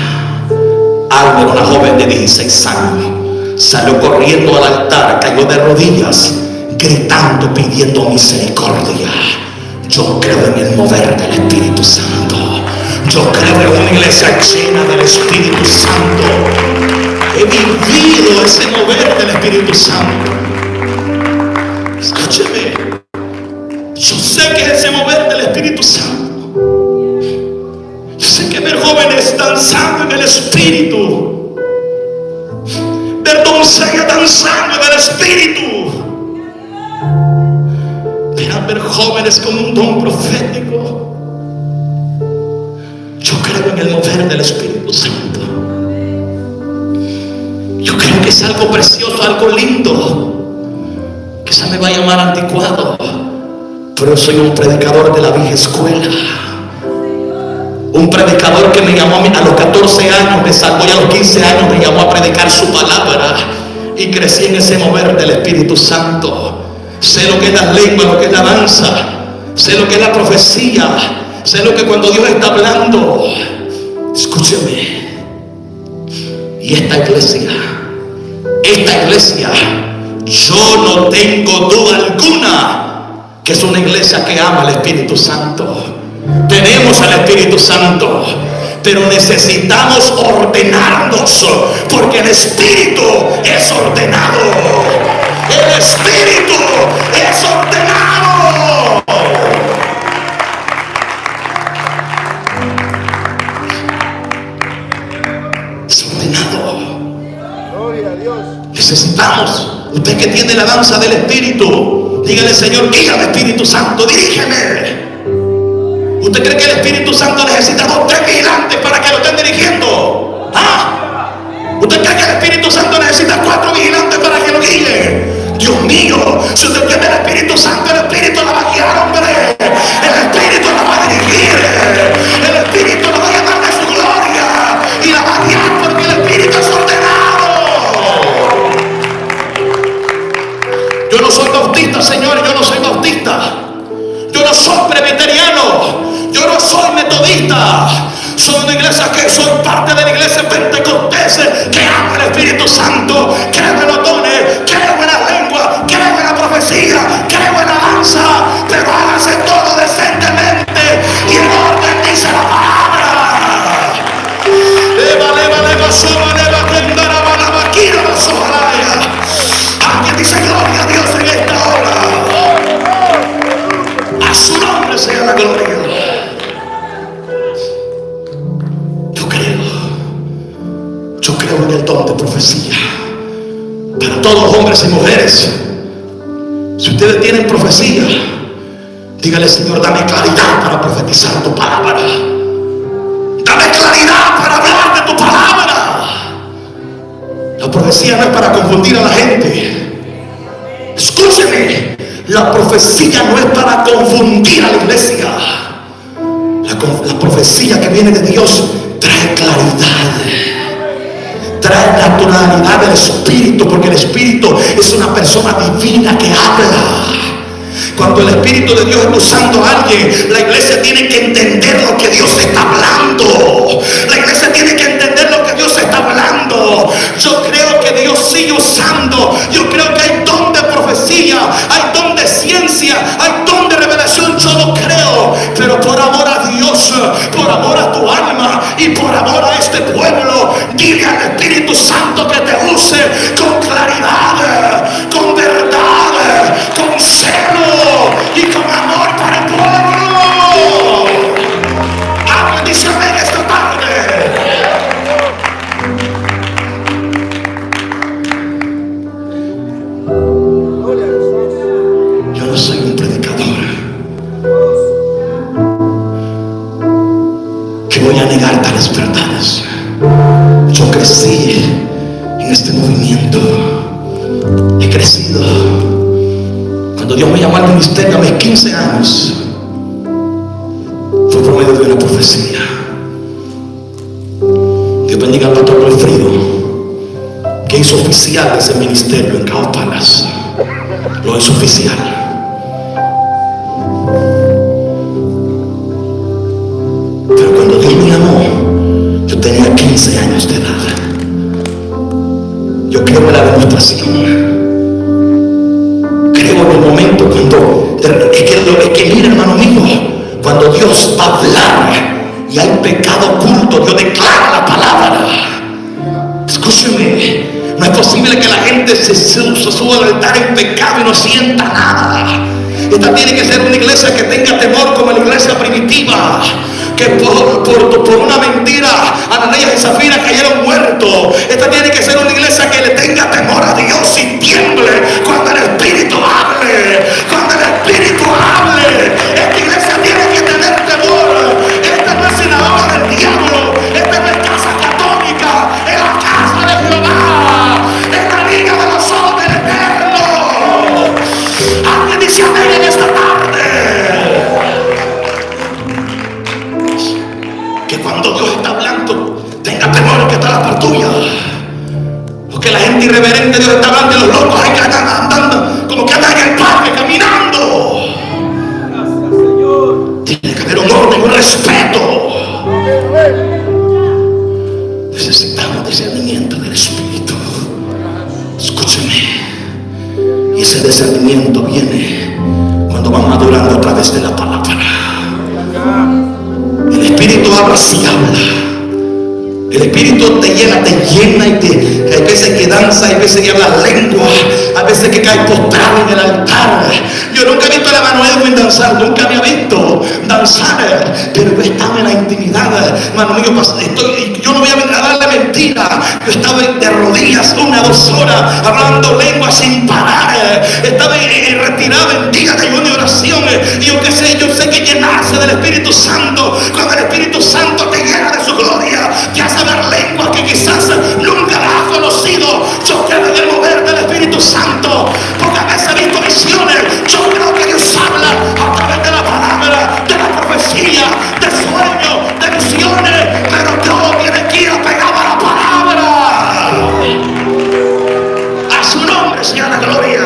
Alma era una joven de 16 años. Salió corriendo al altar, cayó de rodillas, gritando, pidiendo misericordia. Yo creo en el mover del Espíritu Santo. Yo creo en una iglesia llena del Espíritu Santo. He vivido ese mover del Espíritu Santo. Escúcheme, yo sé que es ese mover del Espíritu Santo. Yo sé que ver jóvenes danzando en el Espíritu, ver doncellas danzando en el Espíritu, ver jóvenes con un don profético. Yo creo en el mover del Espíritu Santo. Yo creo que es algo precioso, algo lindo. Quizá me va a llamar anticuado, pero soy un predicador de la vieja escuela. Un predicador que me llamó a los 14 años, me salvó, y a los 15 años me llamó a predicar su palabra. Y crecí en ese mover del Espíritu Santo. Sé lo que es la lengua, lo que es la danza. Sé lo que es la profecía. Sé lo que cuando Dios está hablando. Escúcheme. Y esta iglesia, yo no tengo duda alguna que es una iglesia que ama al Espíritu Santo. Tenemos al Espíritu Santo, pero necesitamos ordenarnos, porque el Espíritu es ordenado. El Espíritu es ordenado. Es ordenado. Gloria a Dios. Necesitamos. Usted que tiene la danza del Espíritu, dígale: Señor, guíame, Espíritu Santo, dirígeme. ¿Usted cree que el Espíritu Santo necesita 2 o 3 vigilantes para que lo estén dirigiendo? ¿Ah? ¿Usted cree que el Espíritu Santo necesita 4 vigilantes para que lo guíen? Dios mío, si usted tiene el Espíritu Santo, el Espíritu la va a guiar, hombre. El Espíritu la va a dirigir. El Espíritu la va a llenar de su gloria y la va a guiar, porque el Espíritu es ordenado. Yo no soy bautista, señores, yo no soy bautista. Yo no soy presbiteriano. Yo no soy metodista. Soy una iglesia que soy parte de la iglesia pentecostés, que ama el Espíritu Santo, creo en los dones, creo en la lengua, creo en la profecía, creo en la danza, pero hágase todo decentemente y en orden, dice la palabra. Alguien dice gloria a Dios en esta hora. A su nombre sea la gloria. Yo creo en el don de profecía para todos, hombres y mujeres. Si ustedes tienen profecía, dígale: Señor, dame claridad para profetizar tu palabra. Dame claridad para hablar de tu palabra. La profecía no es para confundir a la gente. Escúcheme, la profecía no es para confundir a la iglesia. La profecía que viene de Dios trae claridad, trae naturalidad del Espíritu, porque el Espíritu es una persona divina que habla. Cuando el Espíritu de Dios está usando a alguien, la iglesia tiene que entender lo que Dios está hablando. La iglesia tiene que entender lo que Dios está hablando. Yo creo que Dios sigue usando. Yo creo que hay don de profecía, hay don de ciencia, hay don de revelación. Yo lo creo, pero por amor a Dios, por amor a tu alma y por amor a este pueblo, dile al Espíritu Santo que te use con claridad, con verdad, con celo y con amor para el pueblo. Alguien dice amén esta tarde. Yo no soy un predicador que voy a negar tales verdades. Yo crecí en este movimiento. He crecido. Cuando Dios me llamó al ministerio a mis 15 años, fue por medio de una profecía. Dios bendiga al pastor Alfredo, que es oficial ese ministerio en Cao Palace. Lo es oficial. Pero cuando Dios me llamó, yo tenía 15 años de edad. Yo creo en la demostración. Creo en el momento cuando es que mira, hermano mío, cuando Dios va a hablar y hay pecado oculto, Dios declara la palabra. Escúcheme, no es posible que la gente se suba al altar en pecado y no sienta nada. Esta tiene que ser una iglesia que tenga temor como la iglesia primitiva, que por una mentira Ananías y Zafira cayeron muertos. Esta tiene que ser una iglesia que le tenga temor a Dios y tiemble cuando el Espíritu hable. Cuando el Espíritu hable, esta iglesia tiene que tener temor. Esta no es sinagoga del diablo, esta no es casa católica, es la casa de Jehová, es la liga de los ojos del Eterno. Alguien dice amén en esta tarde. Que cuando Dios está hablando, tenga temor que está la par tuya. Porque la gente irreverente, Dios está hablando y los locos hay que andan andando como que andan en el parque caminando. Gracias, Señor. Tiene que haber un orden, un respeto. Necesitamos discernimiento del Espíritu. Escúcheme. Y ese discernimiento viene cuando van madurando a través de la palabra. El Espíritu habla, sí habla. El Espíritu te llena y hay veces que danza, hay veces que habla lengua, hay veces que cae postrado en el altar. Yo nunca he visto a Manuel Edwin danzar, nunca había visto danzar, pero yo estaba en la intimidad, hermano mío, yo no voy a darle mentira, yo estaba de rodillas 1 o 2 horas hablando lengua sin parar, estaba retirado en días de ayuno y oración, y yo sé que llenarse del Espíritu Santo, cuando el Espíritu Santo te llena de su gloria, te hace ver lenguas que quizás nunca las has conocido. Yo creo en el mover del Espíritu Santo, porque a veces he visto visiones. Yo creo que Dios habla a través de la palabra, de la profecía, de sueños, de visiones, pero todo tiene que ir apegado a la palabra. A su nombre sea la gloria.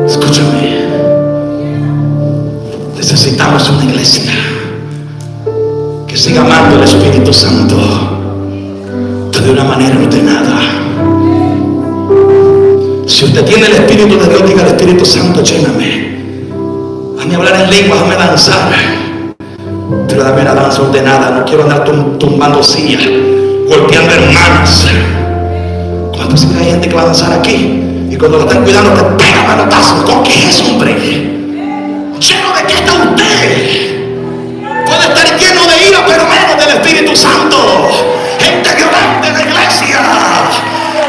Escúchame. Necesitamos una iglesia que siga amando al Espíritu Santo de una manera ordenada. Si usted tiene el Espíritu de Dios, diga al Espíritu Santo, lléname. Dame hablar en lengua, dame danzar, pero dame la danza ordenada. No quiero andar tumbando sillas, golpeando hermanas. Cuando se ve gente que va a danzar aquí y cuando lo están cuidando te pega manotazos. ¿Con qué es, hombre? ¿Lleno de qué está usted? Puede estar lleno de ira, pero menos del Espíritu Santo. Gente violenta en la iglesia,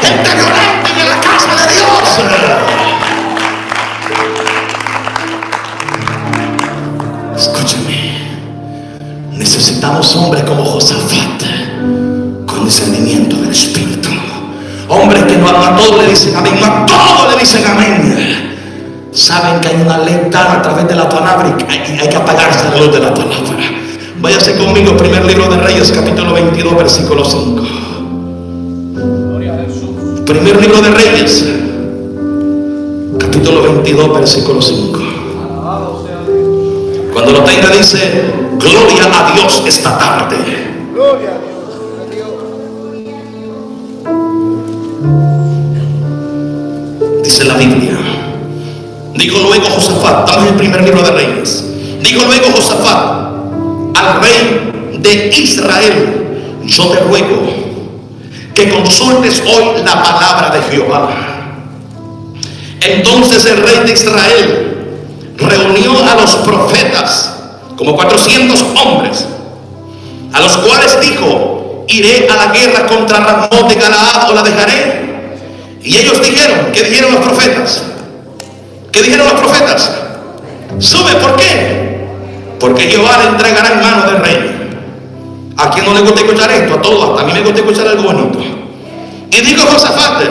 gente violenta en la casa de Dios. Escúchame, necesitamos hombres como Josafat, con discernimiento del Espíritu. Hombres que no a todos le dicen amén, no a todos le dicen amén. Saben que hay una ley dada a través de la palabra y hay que apagarse la luz de la palabra. Váyase conmigo, primer libro de Reyes, capítulo 22, versículo 5. Primer libro de Reyes, capítulo 22, versículo 5. Cuando lo tenga dice, gloria a Dios esta tarde. Gloria a Dios. Dice la Biblia. Dijo luego Josafat, estamos en el primer libro de Reyes. Dijo luego Josafat al rey de Israel, yo te ruego que consultes hoy la palabra de Jehová. Entonces el rey de Israel reunió a los profetas, como 400 hombres, a los cuales dijo, iré a la guerra contra Ramón de Galaad o la dejaré. Y ellos dijeron, ¿qué dijeron los profetas? ¿Qué dijeron los profetas? Sube, ¿por qué? Porque Jehová le entregará en mano del rey. ¿A quién no le gusta escuchar esto? A todos, hasta a mí me gusta escuchar algo bonito. Y dijo Josafat,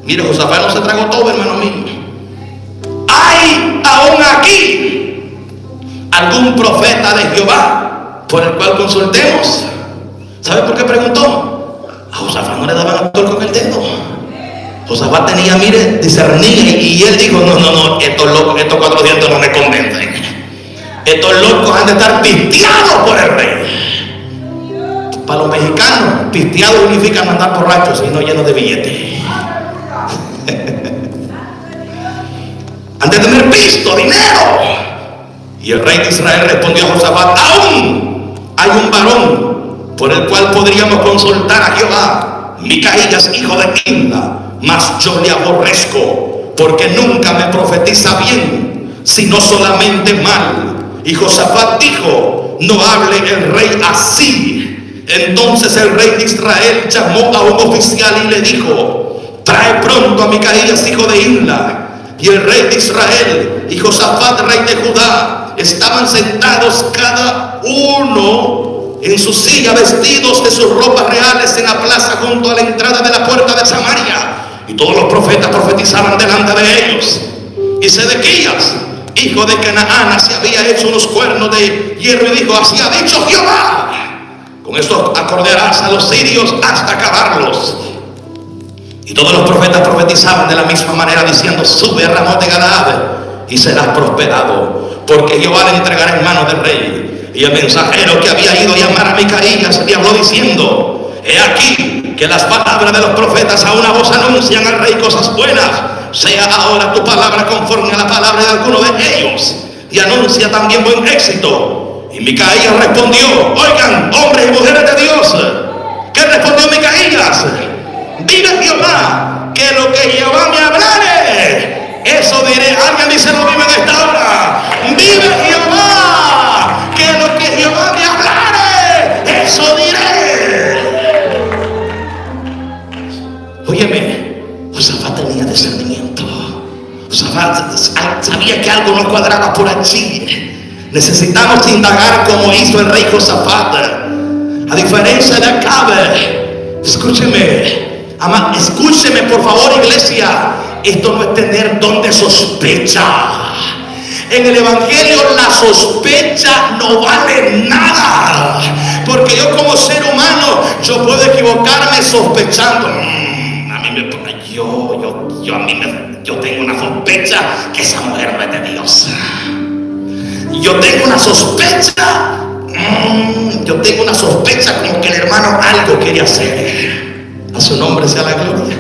mire, Josafat no se tragó todo, hermano mío. ¿Hay aún aquí algún profeta de Jehová? por el cual consultemos. ¿Sabe por qué preguntó? A Josafat no le daban actor con el dedo. Josafat tenía, mire, discernir, y él dijo: no, estos locos, estos 400 no me convencen. Estos locos han de estar pisteados por el rey. Para los mexicanos, pisteado significa andar borrachos y no llenos de billetes. Han de tener pisto, dinero. Y el rey de Israel respondió a Josafat: aún hay un varón por el cual podríamos consultar a Jehová, Micaías, hijo de Imla, mas yo le aborrezco, porque nunca me profetiza bien, sino solamente mal. Y Josafat dijo: no hable el rey así. Entonces el rey de Israel llamó a un oficial y le dijo: trae pronto a Micaías, hijo de Imla. Y el rey de Israel y Josafat, rey de Judá, estaban sentados cada uno en su silla, vestidos de sus ropas reales, en la plaza junto a la entrada de la puerta de Samaria. Y todos los profetas profetizaban delante de ellos. Y Sedequías, hijo de Canaán, se había hecho unos cuernos de hierro y dijo: así ha dicho Jehová, con esto acordarás a los sirios hasta acabarlos. Y todos los profetas profetizaban de la misma manera, diciendo: sube a Ramón de Galaad y serás prosperado, porque Jehová le entregará en manos del rey. Y el mensajero que había ido a llamar a Micaías le habló diciendo: he aquí que las palabras de los profetas a una voz anuncian al rey cosas buenas. Sea ahora tu palabra conforme a la palabra de alguno de ellos, y anuncia también buen éxito. Y Micaías respondió: oigan, hombres y mujeres de Dios. ¿Qué respondió Micaías? Vive Jehová, que lo que Jehová me hablare, eso diré. Alguien dice lo mismo en esta hora. Vive Jehová, que lo que Jehová me hablare, eso diré. Óyeme, Josafat tenía discernimiento. Josafat sabía que algo no cuadraba por allí. Necesitamos indagar como hizo el rey Josafat. A diferencia de Acabe, escúcheme por favor, iglesia. Esto no es tener don de sospecha. En el evangelio la sospecha no vale nada, porque yo como ser humano yo puedo equivocarme sospechando. Yo tengo una sospecha que esa mujer no es de Dios. Yo tengo una sospecha. Yo tengo una sospecha como que el hermano algo quiere hacer. A su nombre sea la gloria.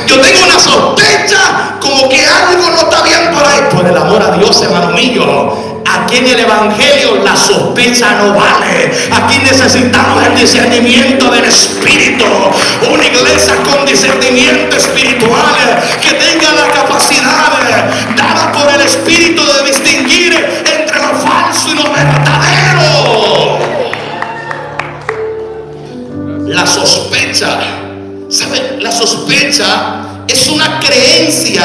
Yo tengo una sospecha como que algo no está bien por ahí. Por el amor a Dios, hermano mío, aquí en el evangelio la sospecha no vale. Aquí necesitamos el discernimiento del Espíritu. Una iglesia con discernimiento espiritual, que tenga la capacidad dada por el Espíritu de distinguir entre lo falso y lo verdadero. La sospecha, ¿sabe? La sospecha es una creencia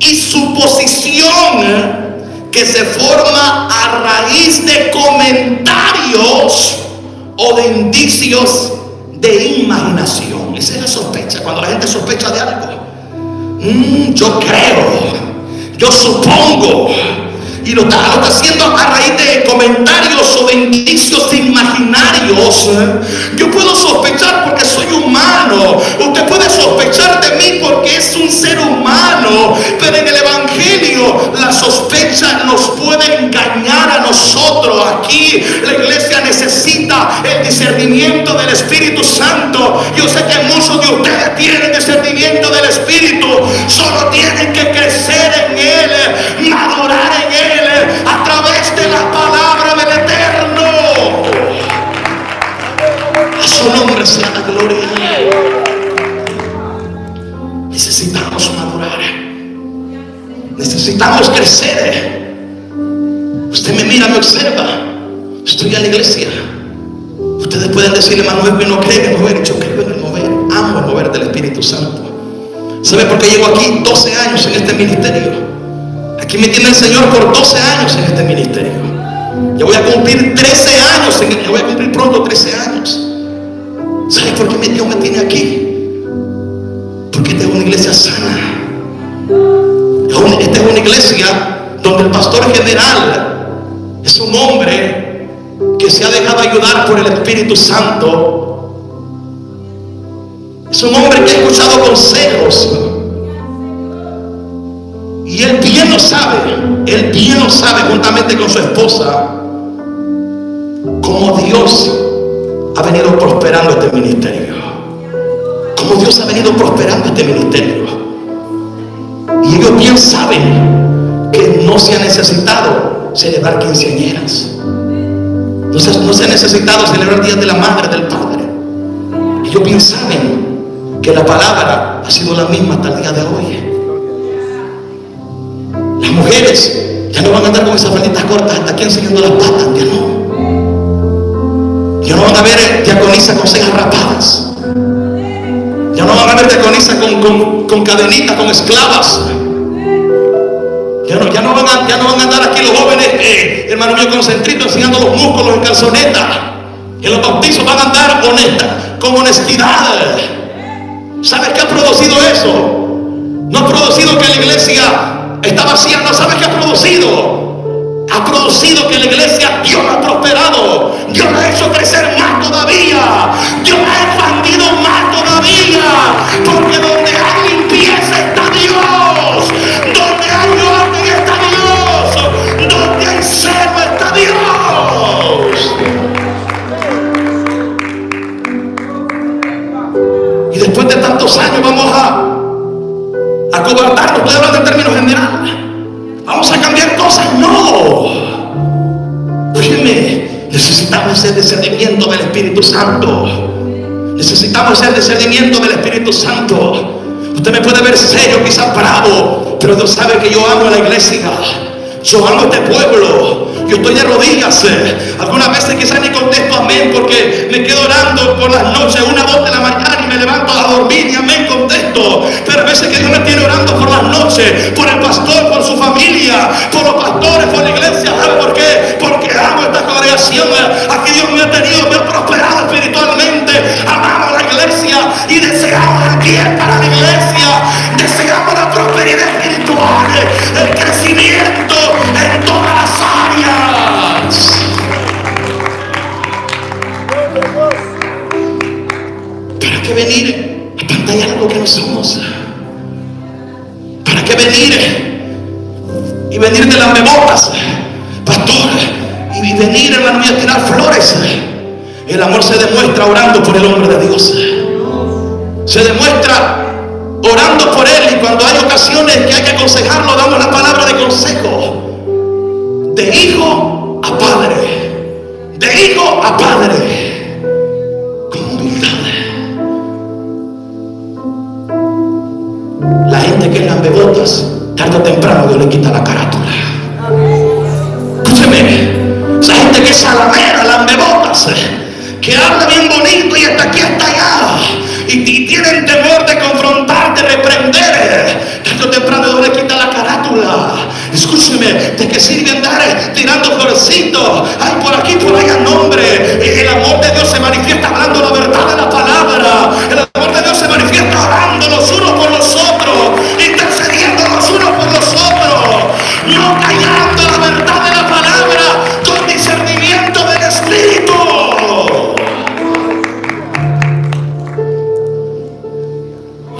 y suposición que se forma a raíz de comentarios o de indicios de imaginación. Esa es la sospecha, cuando la gente sospecha de algo. Yo creo, yo supongo, y lo está haciendo a raíz de comentarios o de indicios imaginarios. Yo puedo sospechar porque soy humano. Usted puede sospechar de mí porque es un ser humano. Pero en el evangelio la sospecha nos puede engañar a nosotros. Aquí la iglesia necesita el discernimiento del Espíritu Santo. Yo sé que muchos de ustedes tienen discernimiento del Espíritu. Solo tienen que crecer en él, madurar en él, a través de la palabra del Eterno. A su nombre sea la gloria. Necesitamos madurar. Necesitamos crecer. Usted me mira, me observa. Estoy en la iglesia. Ustedes pueden decirle: Manuel, que no cree en el mover. Yo creo en el mover. Amo el mover del Espíritu Santo. ¿Sabe por qué llevo aquí 12 años en este ministerio? Aquí me tiene el Señor por 12 años en este ministerio. Yo voy a cumplir 13 años. Yo voy a cumplir pronto 13 años. ¿Sabe por qué Dios me tiene aquí? Porque esta es una iglesia sana. Esta es una iglesia donde el pastor general es un hombre que se ha dejado ayudar por el Espíritu Santo, es un hombre que ha escuchado consejos. Y él bien lo sabe juntamente con su esposa, cómo Dios ha venido prosperando este ministerio. Cómo Dios ha venido prosperando este ministerio. Y ellos bien saben que no se ha necesitado celebrar quinceañeras. No se ha necesitado celebrar días de la madre, del padre. Ellos bien saben que la palabra ha sido la misma hasta el día de hoy. Las mujeres ya no van a andar con esas falditas cortas hasta aquí enseñando las patas, ya no. Ya no van a ver diaconisas con cejas rapadas. Ya no van a ver diaconisas con cadenitas, con esclavas. Ya no van a andar aquí los jóvenes, hermano mío, concentritos, enseñando los músculos en calzoneta. En los bautizos van a andar honestas, con honestidad. ¿Sabes qué ha producido eso? No ha producido que la iglesia está vacía. No, ¿sabes qué ha producido? Ha producido que la iglesia, Dios la ha prosperado. Dios la ha hecho crecer más todavía. Dios la ha expandido más todavía. Porque donde hay limpieza está Dios. Donde hay orden está Dios. Donde hay celo está Dios. Y después de tantos años vamos a cobardarnos. Estoy hablando en términos generales. Vamos a cambiar cosas. No. Óyeme, necesitamos ese discernimiento del Espíritu Santo. Necesitamos ese discernimiento del Espíritu Santo. Usted me puede ver serio, quizás bravo, pero Dios sabe que yo amo a la iglesia. Yo amo a este pueblo. Yo estoy de rodillas. Algunas veces quizás ni contesto amén, porque me quedo orando por las noches, 1, 2 de la mañana, y me levanto a dormir y amén contesto. Pero a veces que Dios me tiene orando por las noches, por el pastor, por su familia, por los pastores, por la iglesia. ¿Sabe por qué? Porque amo esta congregación. Aquí Dios me ha tenido, me ha prosperado espiritualmente. Amamos la iglesia y deseamos el bien para la iglesia. Deseamos la prosperidad espiritual, el crecimiento en todas las áreas. ¿Para qué venir a pantallar algo que no somos? ¿Para qué venir y venir de las mebotas, pastor? Y venir, hermano mío, a tirar flores. El amor se demuestra orando por el hombre de Dios. Se demuestra orando por él, y cuando hay ocasiones que hay que aconsejarlo, damos la palabra de consejo. De hijo a padre. De hijo a padre. Con humildad. La gente que es lambebotas, tarde o temprano Dios le quita la carátula. Escúcheme. Esa gente que es salamera, lambebotas, que habla bien bonito y hasta aquí hasta allá, y tienen temor de confrontar, de reprender, tarde o temprano Dios le quita la carátula. Escúcheme, ¿de qué sirve andar tirando florecitos? Ay, por aquí, por allá, nombre. El amor de Dios se manifiesta hablando la verdad de la palabra. El amor de Dios se manifiesta orando los unos por los otros, intercediendo los unos por los otros, no callando la verdad de la palabra, con discernimiento del Espíritu.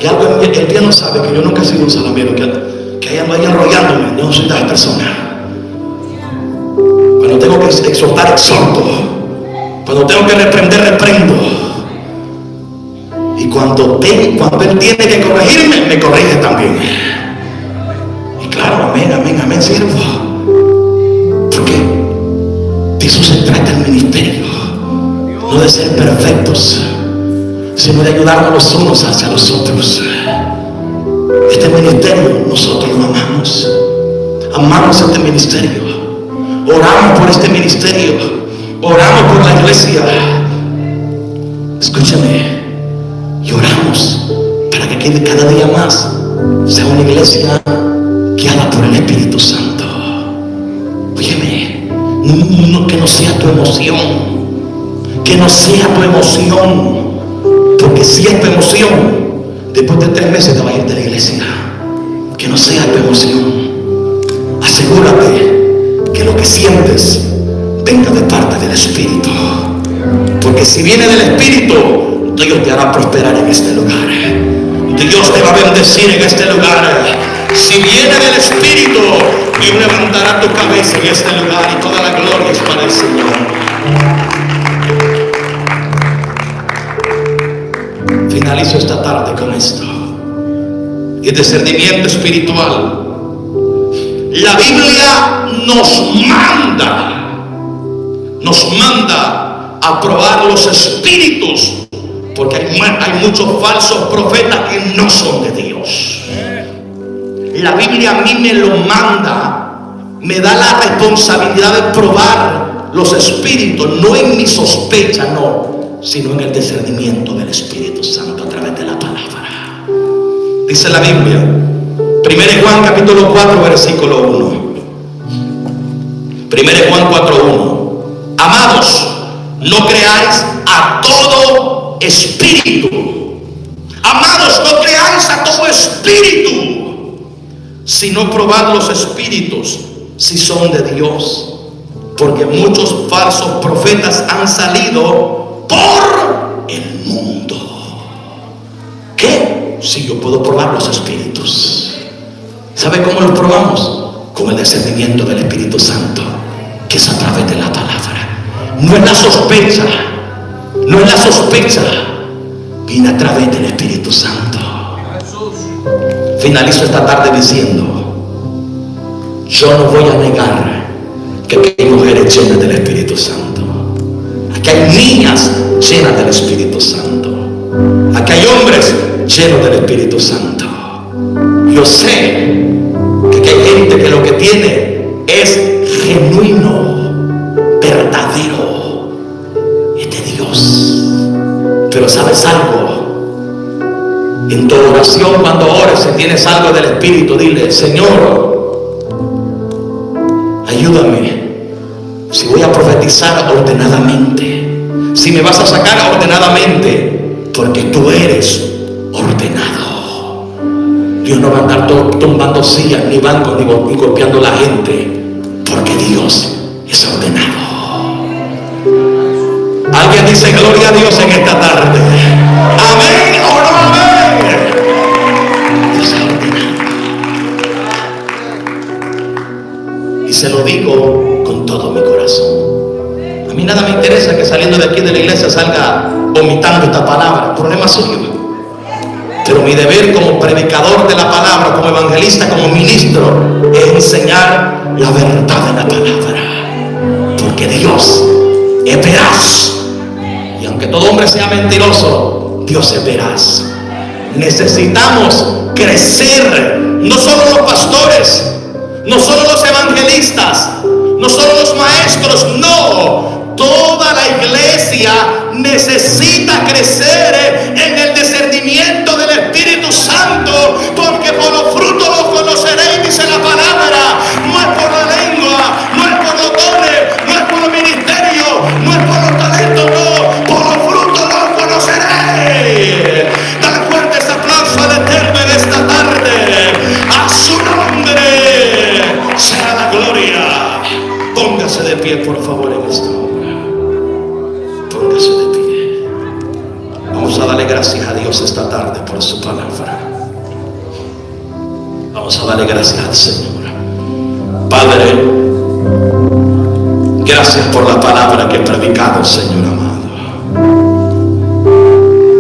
Y algo el día no sabe que yo nunca he sido un salamero que haya vaya enrollándome. No soy de esa persona. Cuando tengo que exhortar, exhorto. Cuando tengo que reprender, reprendo. Y cuando Él tiene que corregirme, me corrige también. Y claro, amén, amén, amén, siervo. Porque de eso se trata el ministerio. No de ser perfectos, sino de ayudarnos los unos hacia los otros. Este ministerio nosotros lo amamos. Amamos este ministerio. Oramos por este ministerio. Oramos por la iglesia. Escúchame. Y oramos para que cada día más sea una iglesia guiada por el Espíritu Santo. Óyeme, que no sea tu emoción. Que no sea tu emoción. Porque si es tu emoción, después de 3 meses te vas a ir de la iglesia. Que no sea tu emoción. Asegúrate que lo que sientes venga de parte del Espíritu. Porque si viene del Espíritu, Dios te hará prosperar en este lugar. Dios te va a bendecir en este lugar. Si viene del Espíritu, Dios levantará tu cabeza en este lugar y toda la gloria es para el Señor. Finalizo esta tarde con esto. Y discernimiento espiritual. La Biblia nos manda a probar los espíritus, porque hay muchos falsos profetas que no son de Dios. La Biblia a mí me lo manda, me da la responsabilidad de probar los espíritus, no en mi sospecha, no, sino en el discernimiento del Espíritu Santo a través de la palabra. Dice la Biblia, 1 Juan capítulo 4 versículo 1. 1 Juan 4:1. Amados, no creáis a todo espíritu. Amados, no creáis a todo espíritu, sino probad los espíritus si son de Dios, porque muchos falsos profetas han salido por el mundo. ¿Qué? Si yo puedo probar los espíritus. ¿Sabe cómo los probamos? Con el discernimiento del Espíritu Santo, que es a través de la palabra. No es la sospecha, no es la sospecha, viene a través del Espíritu Santo. Finalizo esta tarde diciendo, yo no voy a negar que aquí hay mujeres llenas del Espíritu Santo. Aquí hay niñas llenas del Espíritu Santo. Aquí hay hombres llenos del Espíritu Santo. Yo sé que hay gente que lo que tiene es genuino, verdadero, es de Dios. Pero ¿sabes algo? En tu oración, cuando ores, si tienes algo del Espíritu, dile, Señor, ayúdame. Si voy a profetizar ordenadamente, si me vas a sacar ordenadamente, porque tú eres ordenado. Dios no va a andar tumbando sillas, ni bancos, ni golpeando a la gente, porque Dios es ordenado. Alguien dice gloria a Dios en esta tarde. Amén o no amén. Dios es ordenado. Y se lo digo con todo mi corazón. A mí nada me interesa que saliendo de aquí de la iglesia salga vomitando esta palabra. El problema es suyo. Pero mi deber como predicador de la palabra, como evangelista, como ministro, es enseñar la verdad de la palabra. Porque Dios es veraz. Y aunque todo hombre sea mentiroso, Dios es veraz. Necesitamos crecer. No solo los pastores, no solo los evangelistas, no solo los maestros, no. Toda la iglesia necesita crecer en el discernimiento del Espíritu Santo, porque por los frutos los conoceréis, dice la palabra. No es por la lengua, no es por los dones, no es por los ministerios, no es por los talentos, no, por los frutos los conoceréis. Dale fuerte ese aplauso al Eterno en esta tarde. A su nombre sea la gloria. Póngase de pie, por favor, en esta hora. Póngase de pie. Vamos a darle gracias a Dios esta tarde por su palabra. Vamos a darle gracias al Señor. Padre, gracias por la palabra que he predicado, Señor amado.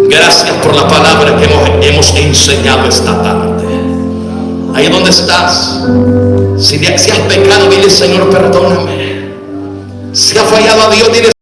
Gracias por la palabra que hemos enseñado esta tarde. Ahí donde estás, si has pecado, dile, Señor, perdóname. Si has fallado a Dios, dile,